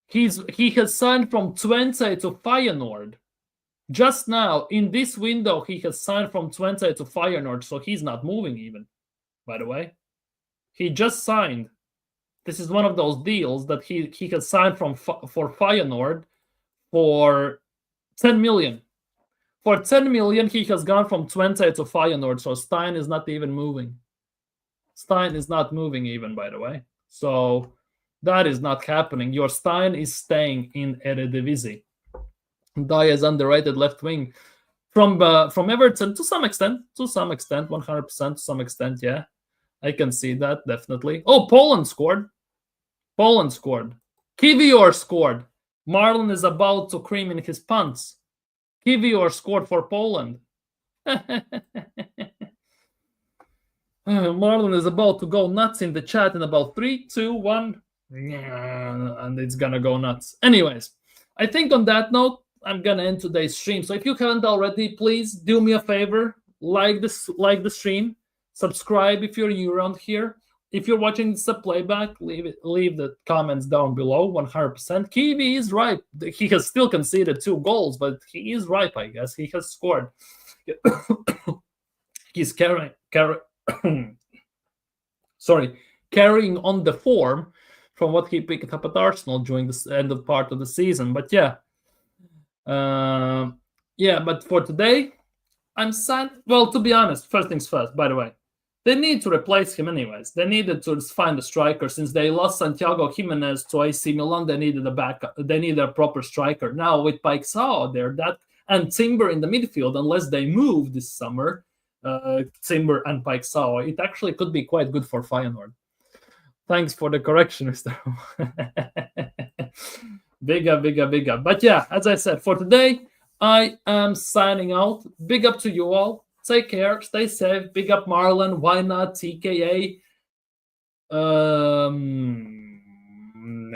He has signed from Twente to Feyenoord. Just now, in this window, he has signed from Twente to Feyenoord, so he's not moving even, by the way. He just signed. This is one of those deals that he has signed for Feyenoord for 10 million. For 10 million, he has gone from Twente to Feyenoord, so Stein is not even moving. Stein is not moving even, by the way. So that is not happening. Your Stein is staying in Eredivisie. Dye is underrated left wing from Everton to some extent, 100%, to some extent, yeah. I can see that, definitely. Oh, Poland scored. Kivior scored. Marlon is about to cream in his pants. Kivior scored for Poland. Marlon is about to go nuts in the chat in about 3, 2, 1. And it's gonna go nuts. Anyways, I think on that note, I'm gonna end today's stream. So if you haven't already, please do me a favor, like the stream, subscribe if you're new around here. if you're watching this a playback, leave the comments down below. 100%. Kiwi is right. He has still conceded 2 goals, but he is right, I guess. He has scored. He's carrying on the form from what he picked up at Arsenal during the end of part of the season. But yeah, but for today, I'm sad. Well, to be honest, first things first, by the way, they need to replace him anyways. They needed to find a striker since they lost Santiago Jimenez to AC Milan. They needed a backup. They needed a proper striker. Now with Paixão there, and Timber in the midfield, unless they move this summer, Timber and Paixão, it actually could be quite good for Feyenoord. Thanks for the correction, Mr. Bigger. But yeah, as I said, for today, I am signing out. Big up to you all. Take care. Stay safe. Big up Marlon. Why not? TKA.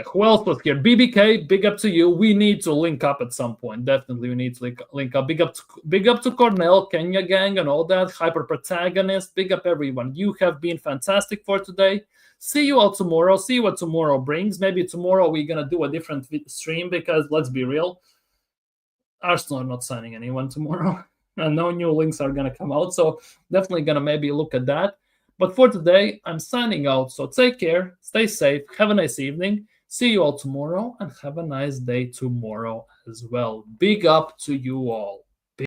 Who else was here? BBK. Big up to you. We need to link up at some point. Definitely, we need to link up. Big up to Cornell, Kenya Gang, and all that. Hyper Protagonist. Big up everyone. You have been fantastic for today. See you all tomorrow. See what tomorrow brings. Maybe tomorrow we're gonna do a different stream because let's be real, Arsenal are not signing anyone tomorrow. And no new links are going to come out. So definitely going to maybe look at that. But for today, I'm signing out. So take care. Stay safe. Have a nice evening. See you all tomorrow. And have a nice day tomorrow as well. Big up to you all.